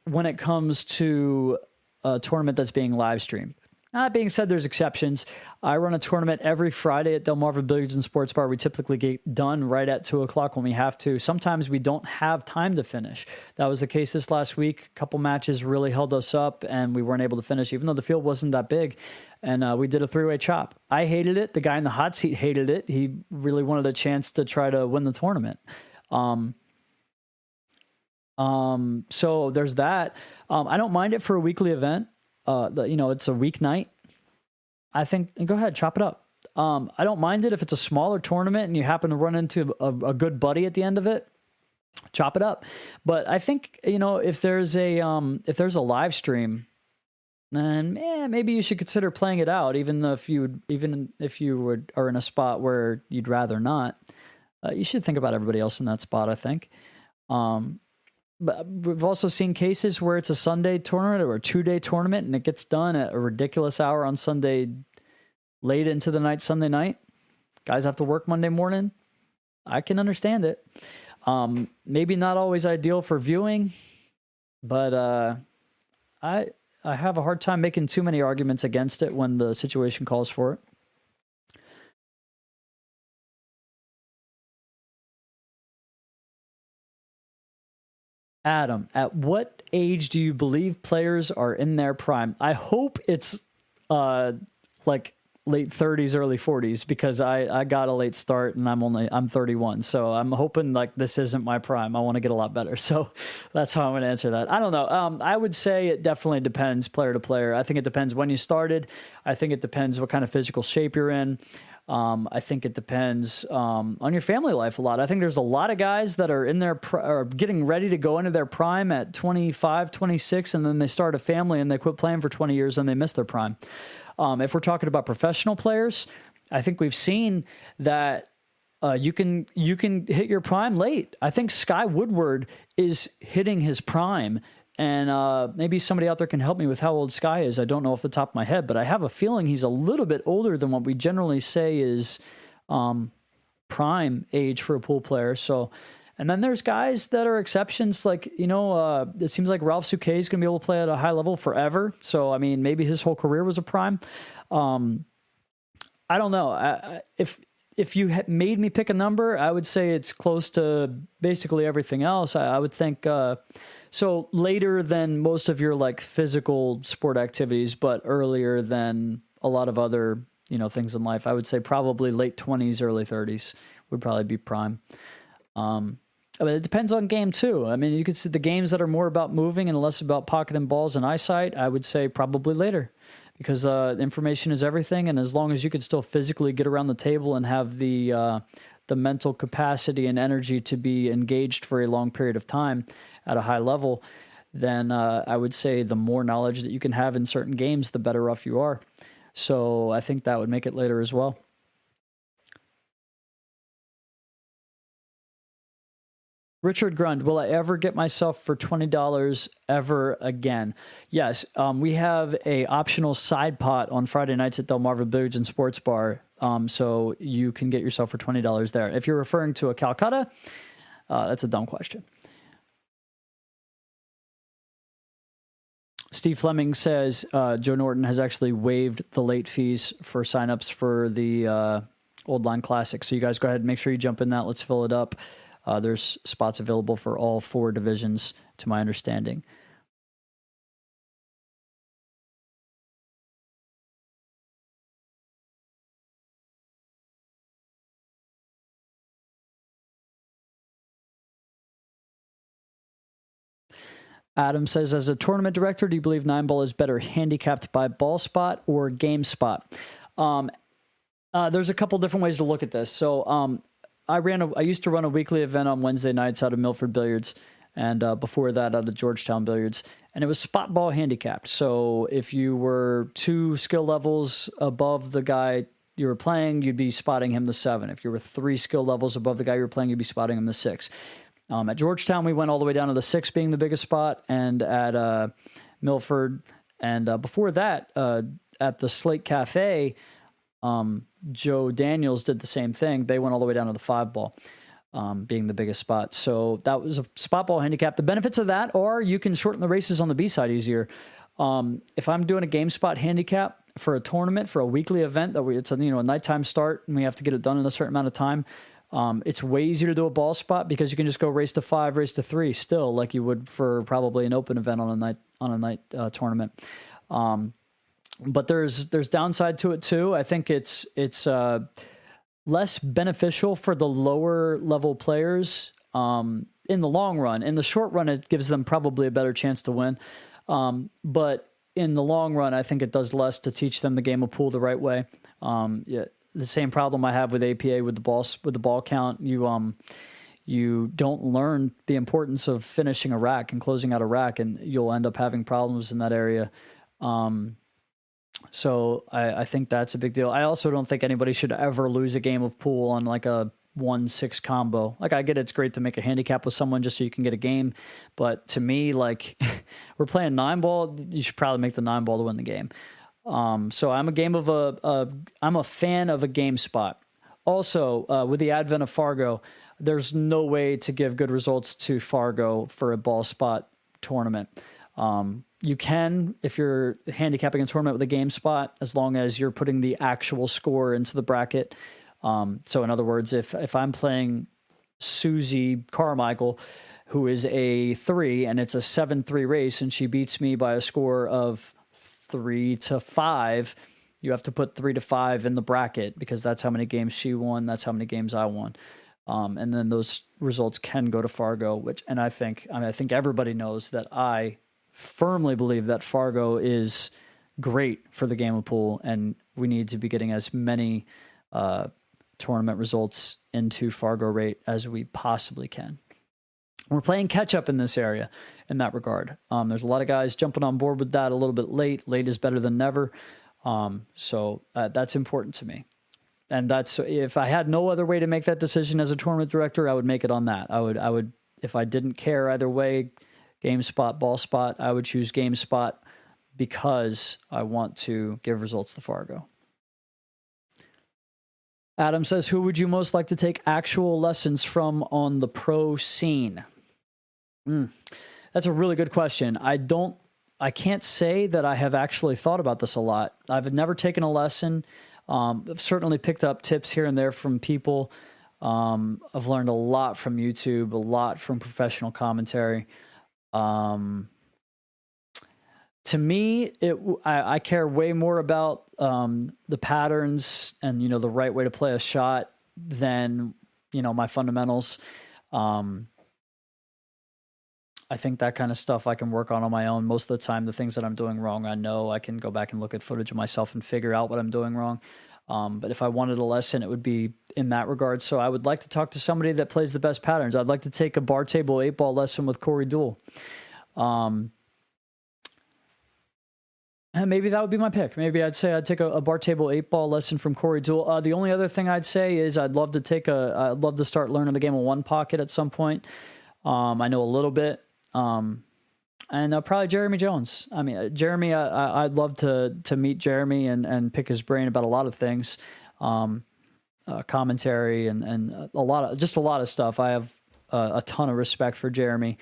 when it comes to a tournament that's being live streamed. That being said, there's exceptions. I run a tournament every Friday at Delmarva Billiards and Sports Bar. We typically get done right at 2 o'clock when we have to. Sometimes we don't have time to finish. That was the case this last week. A couple matches really held us up, and we weren't able to finish, even though the field wasn't that big. And we did a 3-way chop. I hated it. The guy in the hot seat hated it. He really wanted a chance to try to win the tournament. So there's that. I don't mind it for a weekly event. It's a weeknight. I think, go ahead, chop it up. I don't mind it if it's a smaller tournament and you happen to run into a good buddy at the end of it, chop it up. But I think, if there's a live stream, then maybe you should consider playing it out, even if you are in a spot where you'd rather not. You should think about everybody else in that spot, I think. But we've also seen cases where it's a Sunday tournament or a 2-day tournament and it gets done at a ridiculous hour on Sunday, late into the night, Sunday night. Guys have to work Monday morning. I can understand it. Maybe not always ideal for viewing, but I have a hard time making too many arguments against it when the situation calls for it. Adam, at what age do you believe players are in their prime? I hope it's like late 30s, early 40s, because I got a late start and I'm 31. So I'm hoping like this isn't my prime. I want to get a lot better. So that's how I'm going to answer that. I don't know. I would say it definitely depends player to player. I think it depends when you started. I think it depends what kind of physical shape you're in. I think it depends on your family life a lot. I think there's a lot of guys that are in their are getting ready to go into their prime at 25, 26, and then they start a family and they quit playing for 20 years and they miss their prime. If we're talking about professional players, I think we've seen that you can hit your prime late. I think Sky Woodward is hitting his prime. And maybe somebody out there can help me with how old Sky is. I don't know off the top of my head, but I have a feeling he's a little bit older than what we generally say is prime age for a pool player. So, and then there's guys that are exceptions. Like, it seems like Ralph Souquet is going to be able to play at a high level forever. So, I mean, maybe his whole career was a prime. I don't know. If you had made me pick a number, I would say it's close to basically everything else. I would think... So later than most of your like physical sport activities, but earlier than a lot of other, things in life. I would say probably late 20s, early 30s would probably be prime. But it depends on game too. I mean, you could see the games that are more about moving and less about pocketing balls and eyesight. I would say probably later, because information is everything. And as long as you can still physically get around the table and have the mental capacity and energy to be engaged for a long period of time at a high level, then I would say the more knowledge that you can have in certain games, the better off you are. So I think that would make it later as well. Richard Grund, will I ever get myself for $20 ever again? Yes, we have a optional side pot on Friday nights at Delmarva Billiards and Sports Bar, so you can get yourself for $20 there. If you're referring to a Calcutta, that's a dumb question. Steve Fleming says Joe Norton has actually waived the late fees for signups for the Old Line Classic. So you guys go ahead and make sure you jump in that. Let's fill it up. There's spots available for all 4 divisions, to my understanding. Adam says, as a tournament director, do you believe 9-ball is better handicapped by ball spot or game spot? There's a couple different ways to look at this. So I used to run a weekly event on Wednesday nights out of Milford Billiards, and before that out of Georgetown Billiards, and it was spot ball handicapped. So if you were 2 skill levels above the guy you were playing, you'd be spotting him the 7. If you were 3 skill levels above the guy you were playing, you'd be spotting him the 6. At Georgetown, we went all the way down to the 6 being the biggest spot, and at Milford, and before that, at the Slate Cafe, Joe Daniels did the same thing. They went all the way down to the 5-ball, being the biggest spot. So that was a spot ball handicap. The benefits of that are you can shorten the races on the B side easier. If I'm doing a game spot handicap, for a tournament, for a weekly event that it's a nighttime start and we have to get it done in a certain amount of time. It's way easier to do a ball spot because you can just go race to 5, race to 3 still, like you would for probably an open event on a night tournament. But there's downside to it too. I think it's less beneficial for the lower level players in the long run. In the short run, it gives them probably a better chance to win. But in the long run, I think it does less to teach them the game of pool the right way. The same problem I have with APA with the ball count. You don't learn the importance of finishing a rack and closing out a rack, and you'll end up having problems in that area. So I think that's a big deal. I also don't think anybody should ever lose a game of pool on like a 1-6 combo. Like, I get it's great to make a handicap with someone just so you can get a game, but to me, like, we're playing 9-ball. You should probably make the 9-ball to win the game. So I'm I'm a fan of a game spot. Also, with the advent of Fargo, there's no way to give good results to Fargo for a ball spot tournament. You can, if you're handicapping a tournament with a game spot, as long as you're putting the actual score into the bracket. So in other words, if I'm playing Susie Carmichael, who is a 3, and it's a 7-3 race, and she beats me by a score of 3-5, you have to put 3-5 in the bracket because that's how many games she won. That's how many games I won. And then those results can go to Fargo, I think everybody knows that I firmly believe that Fargo is great for the game of pool, and we need to be getting as many tournament results into Fargo rate as we possibly can. We're playing catch up in this area in that regard. There's a lot of guys jumping on board with that a little bit late. Late is better than never. So that's important to me. And that's, if I had no other way to make that decision as a tournament director, I would make it on that. I would, if I didn't care either way, game spot, ball spot, I would choose game spot because I want to give results to Fargo. Adam says, who would you most like to take actual lessons from on the pro scene? That's a really good question. I can't say that I have actually thought about this a lot. I've never taken a lesson. I've certainly picked up tips here and there from people. I've learned a lot from YouTube, a lot from professional commentary. To me, I care way more about the patterns and, the right way to play a shot than, my fundamentals. I think that kind of stuff I can work on my own. Most of the time, the things that I'm doing wrong, I know I can go back and look at footage of myself and figure out what I'm doing wrong. But if I wanted a lesson, it would be in that regard. So I would like to talk to somebody that plays the best patterns. I'd like to take a bar table 8-ball lesson with Corey Deuel. And maybe that would be my pick. Maybe I'd say I'd take a bar table 8-ball lesson from Corey Deuel. The only other thing I'd say is I'd love to start learning the game of one pocket at some point. I know a little bit. And probably Jeremy Jones. I mean, Jeremy, I'd love to meet Jeremy and pick his brain about a lot of things, commentary and a lot of stuff. I have a ton of respect for Jeremy.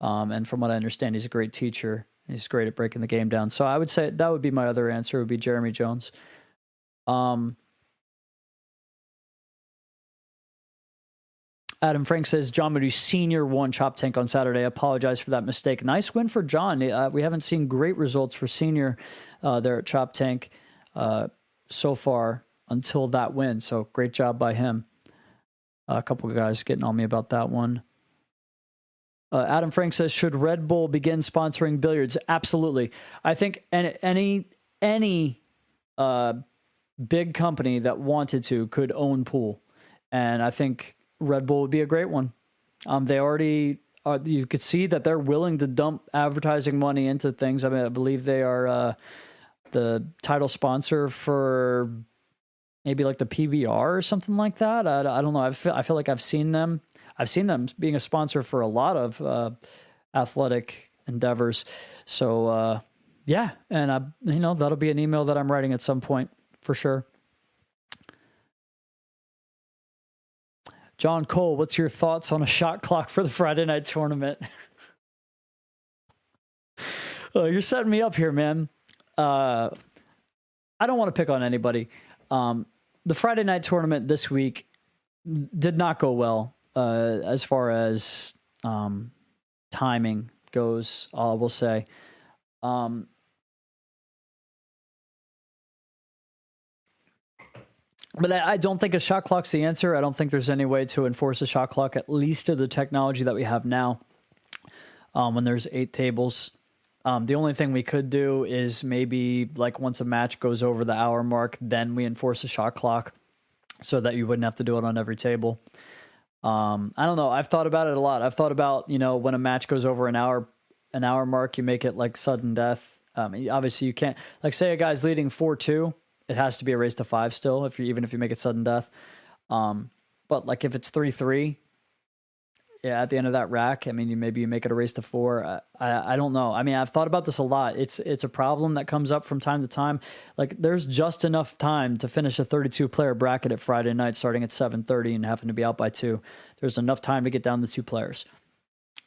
And from what I understand, he's a great teacher. He's great at breaking the game down. So I would say that would be my other answer, would be Jeremy Jones. Adam Frank says, John Moody Sr. won Chop Tank on Saturday. I apologize for that mistake. Nice win for John. We haven't seen great results for Senior there at Chop Tank so far until that win. So great job by him. A couple of guys getting on me about that one. Adam Frank says, should Red Bull begin sponsoring billiards? Absolutely. I think any big company that wanted to could own pool. And I think Red Bull would be a great one. They already you could see that they're willing to dump advertising money into things. I mean, I believe they are the title sponsor for maybe like the PBR or something like that. I don't know. I feel like I've seen them being a sponsor for a lot of athletic endeavors. So yeah, and that'll be an email that I'm writing at some point for sure. John Cole, what's your thoughts on a shot clock for the Friday night tournament? Oh, you're setting me up here, man. I don't want to pick on anybody. The Friday night tournament this week did not go well as far as timing goes, I will say. But I don't think a shot clock's the answer. I don't think there's any way to enforce a shot clock, at least to the technology that we have now, when there's 8 tables. The only thing we could do is maybe like once a match goes over the hour mark, then we enforce a shot clock so that you wouldn't have to do it on every table. I don't know. I've thought about it a lot. I've thought about, when a match goes over an hour mark, you make it like sudden death. Obviously you can't, like say a guy's leading 4-2. It has to be a race to 5 still, even if you make it sudden death. But like if it's 3-3, yeah, at the end of that rack, I mean, maybe you make it a race to 4. I don't know. I mean, I've thought about this a lot. It's a problem that comes up from time to time. Like there's just enough time to finish a 32-player bracket at Friday night, starting at 7:30 and having to be out by 2. There's enough time to get down to 2 players.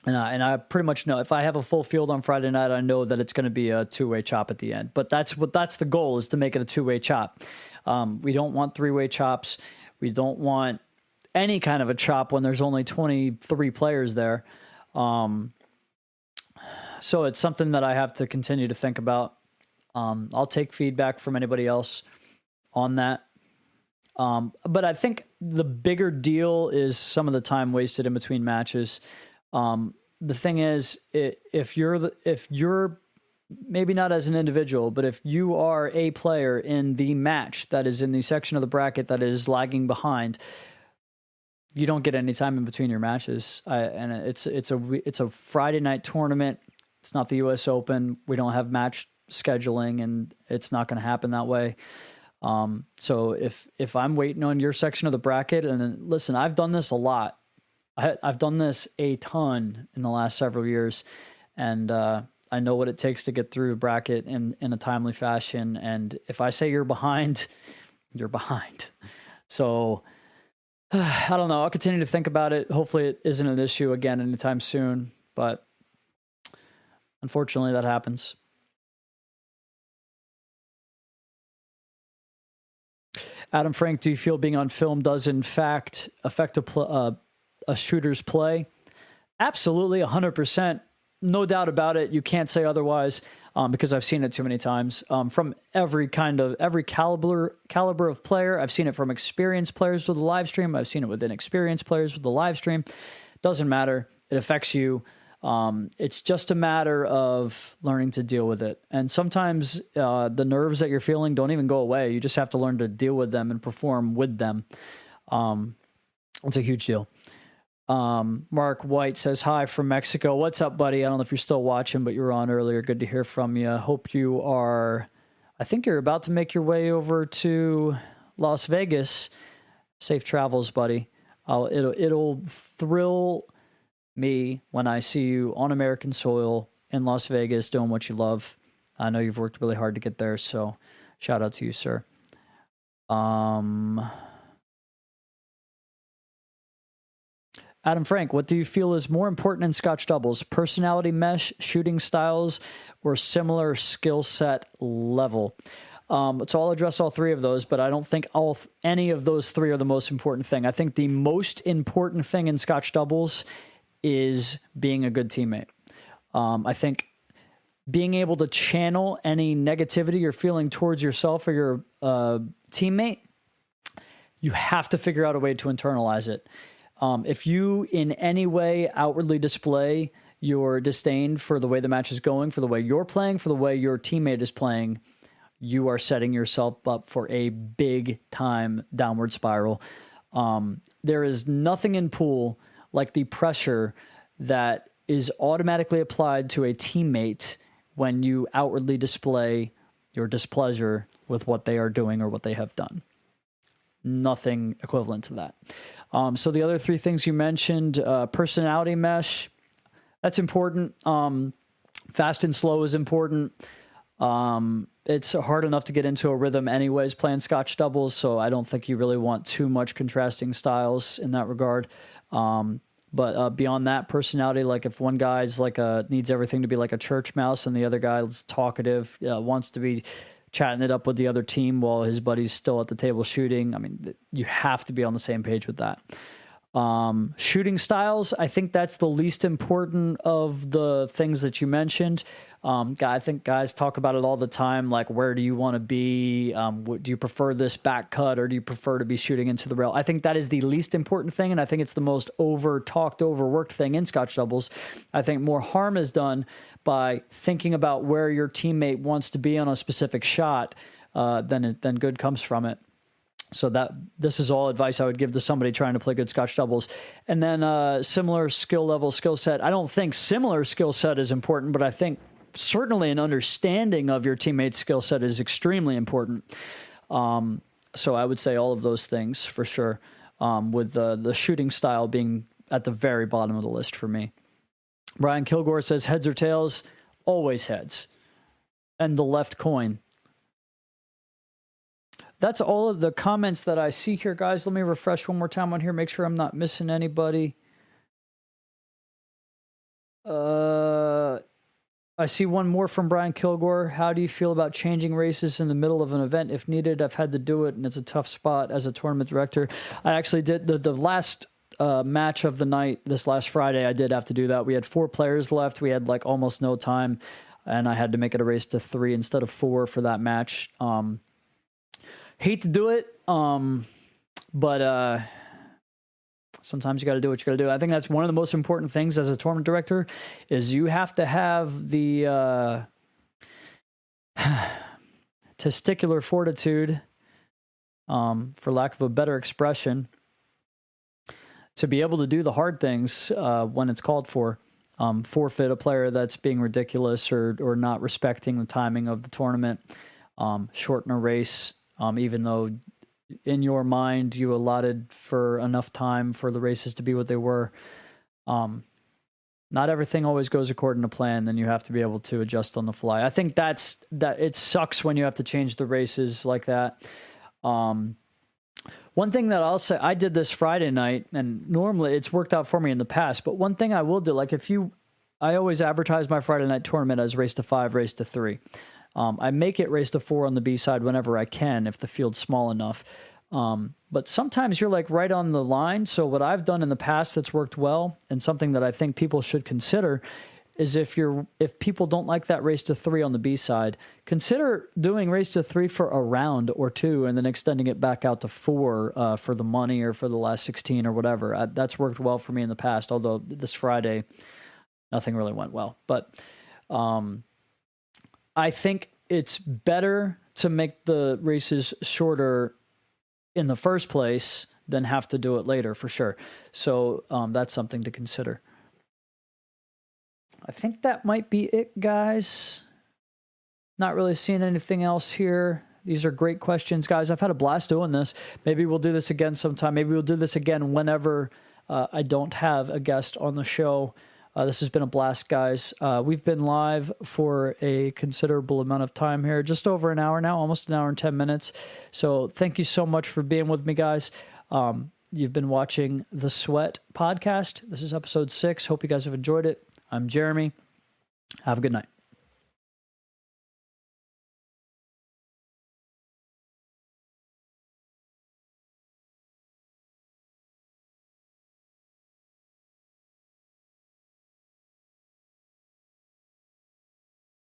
And I pretty much know if I have a full field on Friday night, I know that it's going to be a 2-way chop at the end. But that's the goal, is to make it a 2-way chop. We don't want 3-way chops. We don't want any kind of a chop when there's only 23 players there. So it's something that I have to continue to think about. I'll take feedback from anybody else on that. But I think the bigger deal is some of the time wasted in between matches. The thing is, if you're maybe not as an individual, but if you are a player in the match that is in the section of the bracket that is lagging behind, you don't get any time in between your matches. And it's a Friday night tournament. It's not the U.S. Open. We don't have match scheduling, and it's not going to happen that way. So if I'm waiting on your section of the bracket, and then, listen, I've done this a lot. I've done this a ton in the last several years, and I know what it takes to get through a bracket in a timely fashion. And if I say you're behind, you're behind. So I don't know. I'll continue to think about it. Hopefully it isn't an issue again anytime soon, but unfortunately that happens. Adam Frank, do you feel being on film does in fact affect a shooter's play? Absolutely, 100%. No doubt about it. You can't say otherwise, because I've seen it too many times from every caliber of player. I've seen it from experienced players with the live stream. I've seen it with inexperienced players with the live stream. Doesn't matter. It affects you. It's just a matter of learning to deal with it. And sometimes the nerves that you're feeling don't even go away. You just have to learn to deal with them and perform with them. It's a huge deal. Mark White says, hi from Mexico. What's up, buddy? I don't know if you're still watching, but you were on earlier. Good to hear from you. Hope you are, I think you're about to make your way over to Las Vegas. Safe travels, buddy. It'll thrill me when I see you on American soil in Las Vegas doing what you love. I know you've worked really hard to get there, so shout out to you, sir. Adam Frank, what do you feel is more important in Scotch doubles? Personality mesh, shooting styles, or similar skill set level? So I'll address all 3 of those, but I don't think any of those 3 are the most important thing. I think the most important thing in Scotch doubles is being a good teammate. I think being able to channel any negativity you're feeling towards yourself or your teammate, you have to figure out a way to internalize it. If you in any way outwardly display your disdain for the way the match is going, for the way you're playing, for the way your teammate is playing, you are setting yourself up for a big time downward spiral. There is nothing in pool like the pressure that is automatically applied to a teammate when you outwardly display your displeasure with what they are doing or what they have done. Nothing equivalent to that. So the other 3 things you mentioned, personality mesh, that's important. Fast and slow is important. It's hard enough to get into a rhythm anyways playing Scotch doubles, so I don't think you really want too much contrasting styles in that regard. But beyond that, personality, like if one guy's like needs everything to be like a church mouse and the other guy's talkative, wants to be chatting it up with the other team while his buddy's still at the table shooting. I mean, you have to be on the same page with that. Shooting styles, I think that's the least important of the things that you mentioned. I think guys talk about it all the time, like where do you want to be? Do you prefer this back cut or do you prefer to be shooting into the rail? I think that is the least important thing, and I think it's the most overtalked, overworked thing in Scotch doubles. I think more harm is done by thinking about where your teammate wants to be on a specific shot than good comes from it. So this is all advice I would give to somebody trying to play good Scotch doubles. And then similar skill level, skill set. I don't think similar skill set is important, but I think certainly an understanding of your teammate's skill set is extremely important. So I would say all of those things for sure, with the shooting style being at the very bottom of the list for me. Brian Kilgore says heads or tails, always heads. And the left coin. That's all of the comments that I see here, guys. Let me refresh one more time on here, make sure I'm not missing anybody. I see one more from Brian Kilgore. How do you feel about changing races in the middle of an event if needed? I've had to do it, and it's a tough spot as a tournament director. I actually did the last match of the night, this last Friday, I did have to do that. We had 4 players left. We had like almost no time, and I had to make it a race to 3 instead of 4 for that match. Hate to do it, but sometimes you got to do what you got to do. I think that's one of the most important things as a tournament director is you have to have the testicular fortitude, for lack of a better expression, to be able to do the hard things when it's called for. Forfeit a player that's being ridiculous or not respecting the timing of the tournament, shorten a race. Even though in your mind you allotted for enough time for the races to be what they were. Not everything always goes according to plan, then you have to be able to adjust on the fly. I think that it sucks when you have to change the races like that. One thing that I'll say, I did this Friday night, and normally it's worked out for me in the past, but one thing I will do, like I always advertise my Friday night tournament as race to 5, race to 3. I make it race to 4 on the B side whenever I can, if the field's small enough. But sometimes you're like right on the line. So what I've done in the past that's worked well, and something that I think people should consider, is if people don't like that race to 3 on the B side, consider doing race to 3 for a round or 2, and then extending it back out to 4 for the money or for the last 16 or whatever. That's worked well for me in the past. Although this Friday, nothing really went well. But I think it's better to make the races shorter in the first place than have to do it later, for sure. So that's something to consider. I think that might be it, guys. Not really seeing anything else here. These are great questions, guys. I've had a blast doing this. Maybe we'll do this again sometime. Maybe we'll do this again whenever I don't have a guest on the show. This has been a blast, guys. We've been live for a considerable amount of time here, just over an hour now, almost an hour and 10 minutes. So thank you so much for being with me, guys. You've been watching The Sweat Podcast. This is episode 6. Hope you guys have enjoyed it. I'm Jeremy. Have a good night.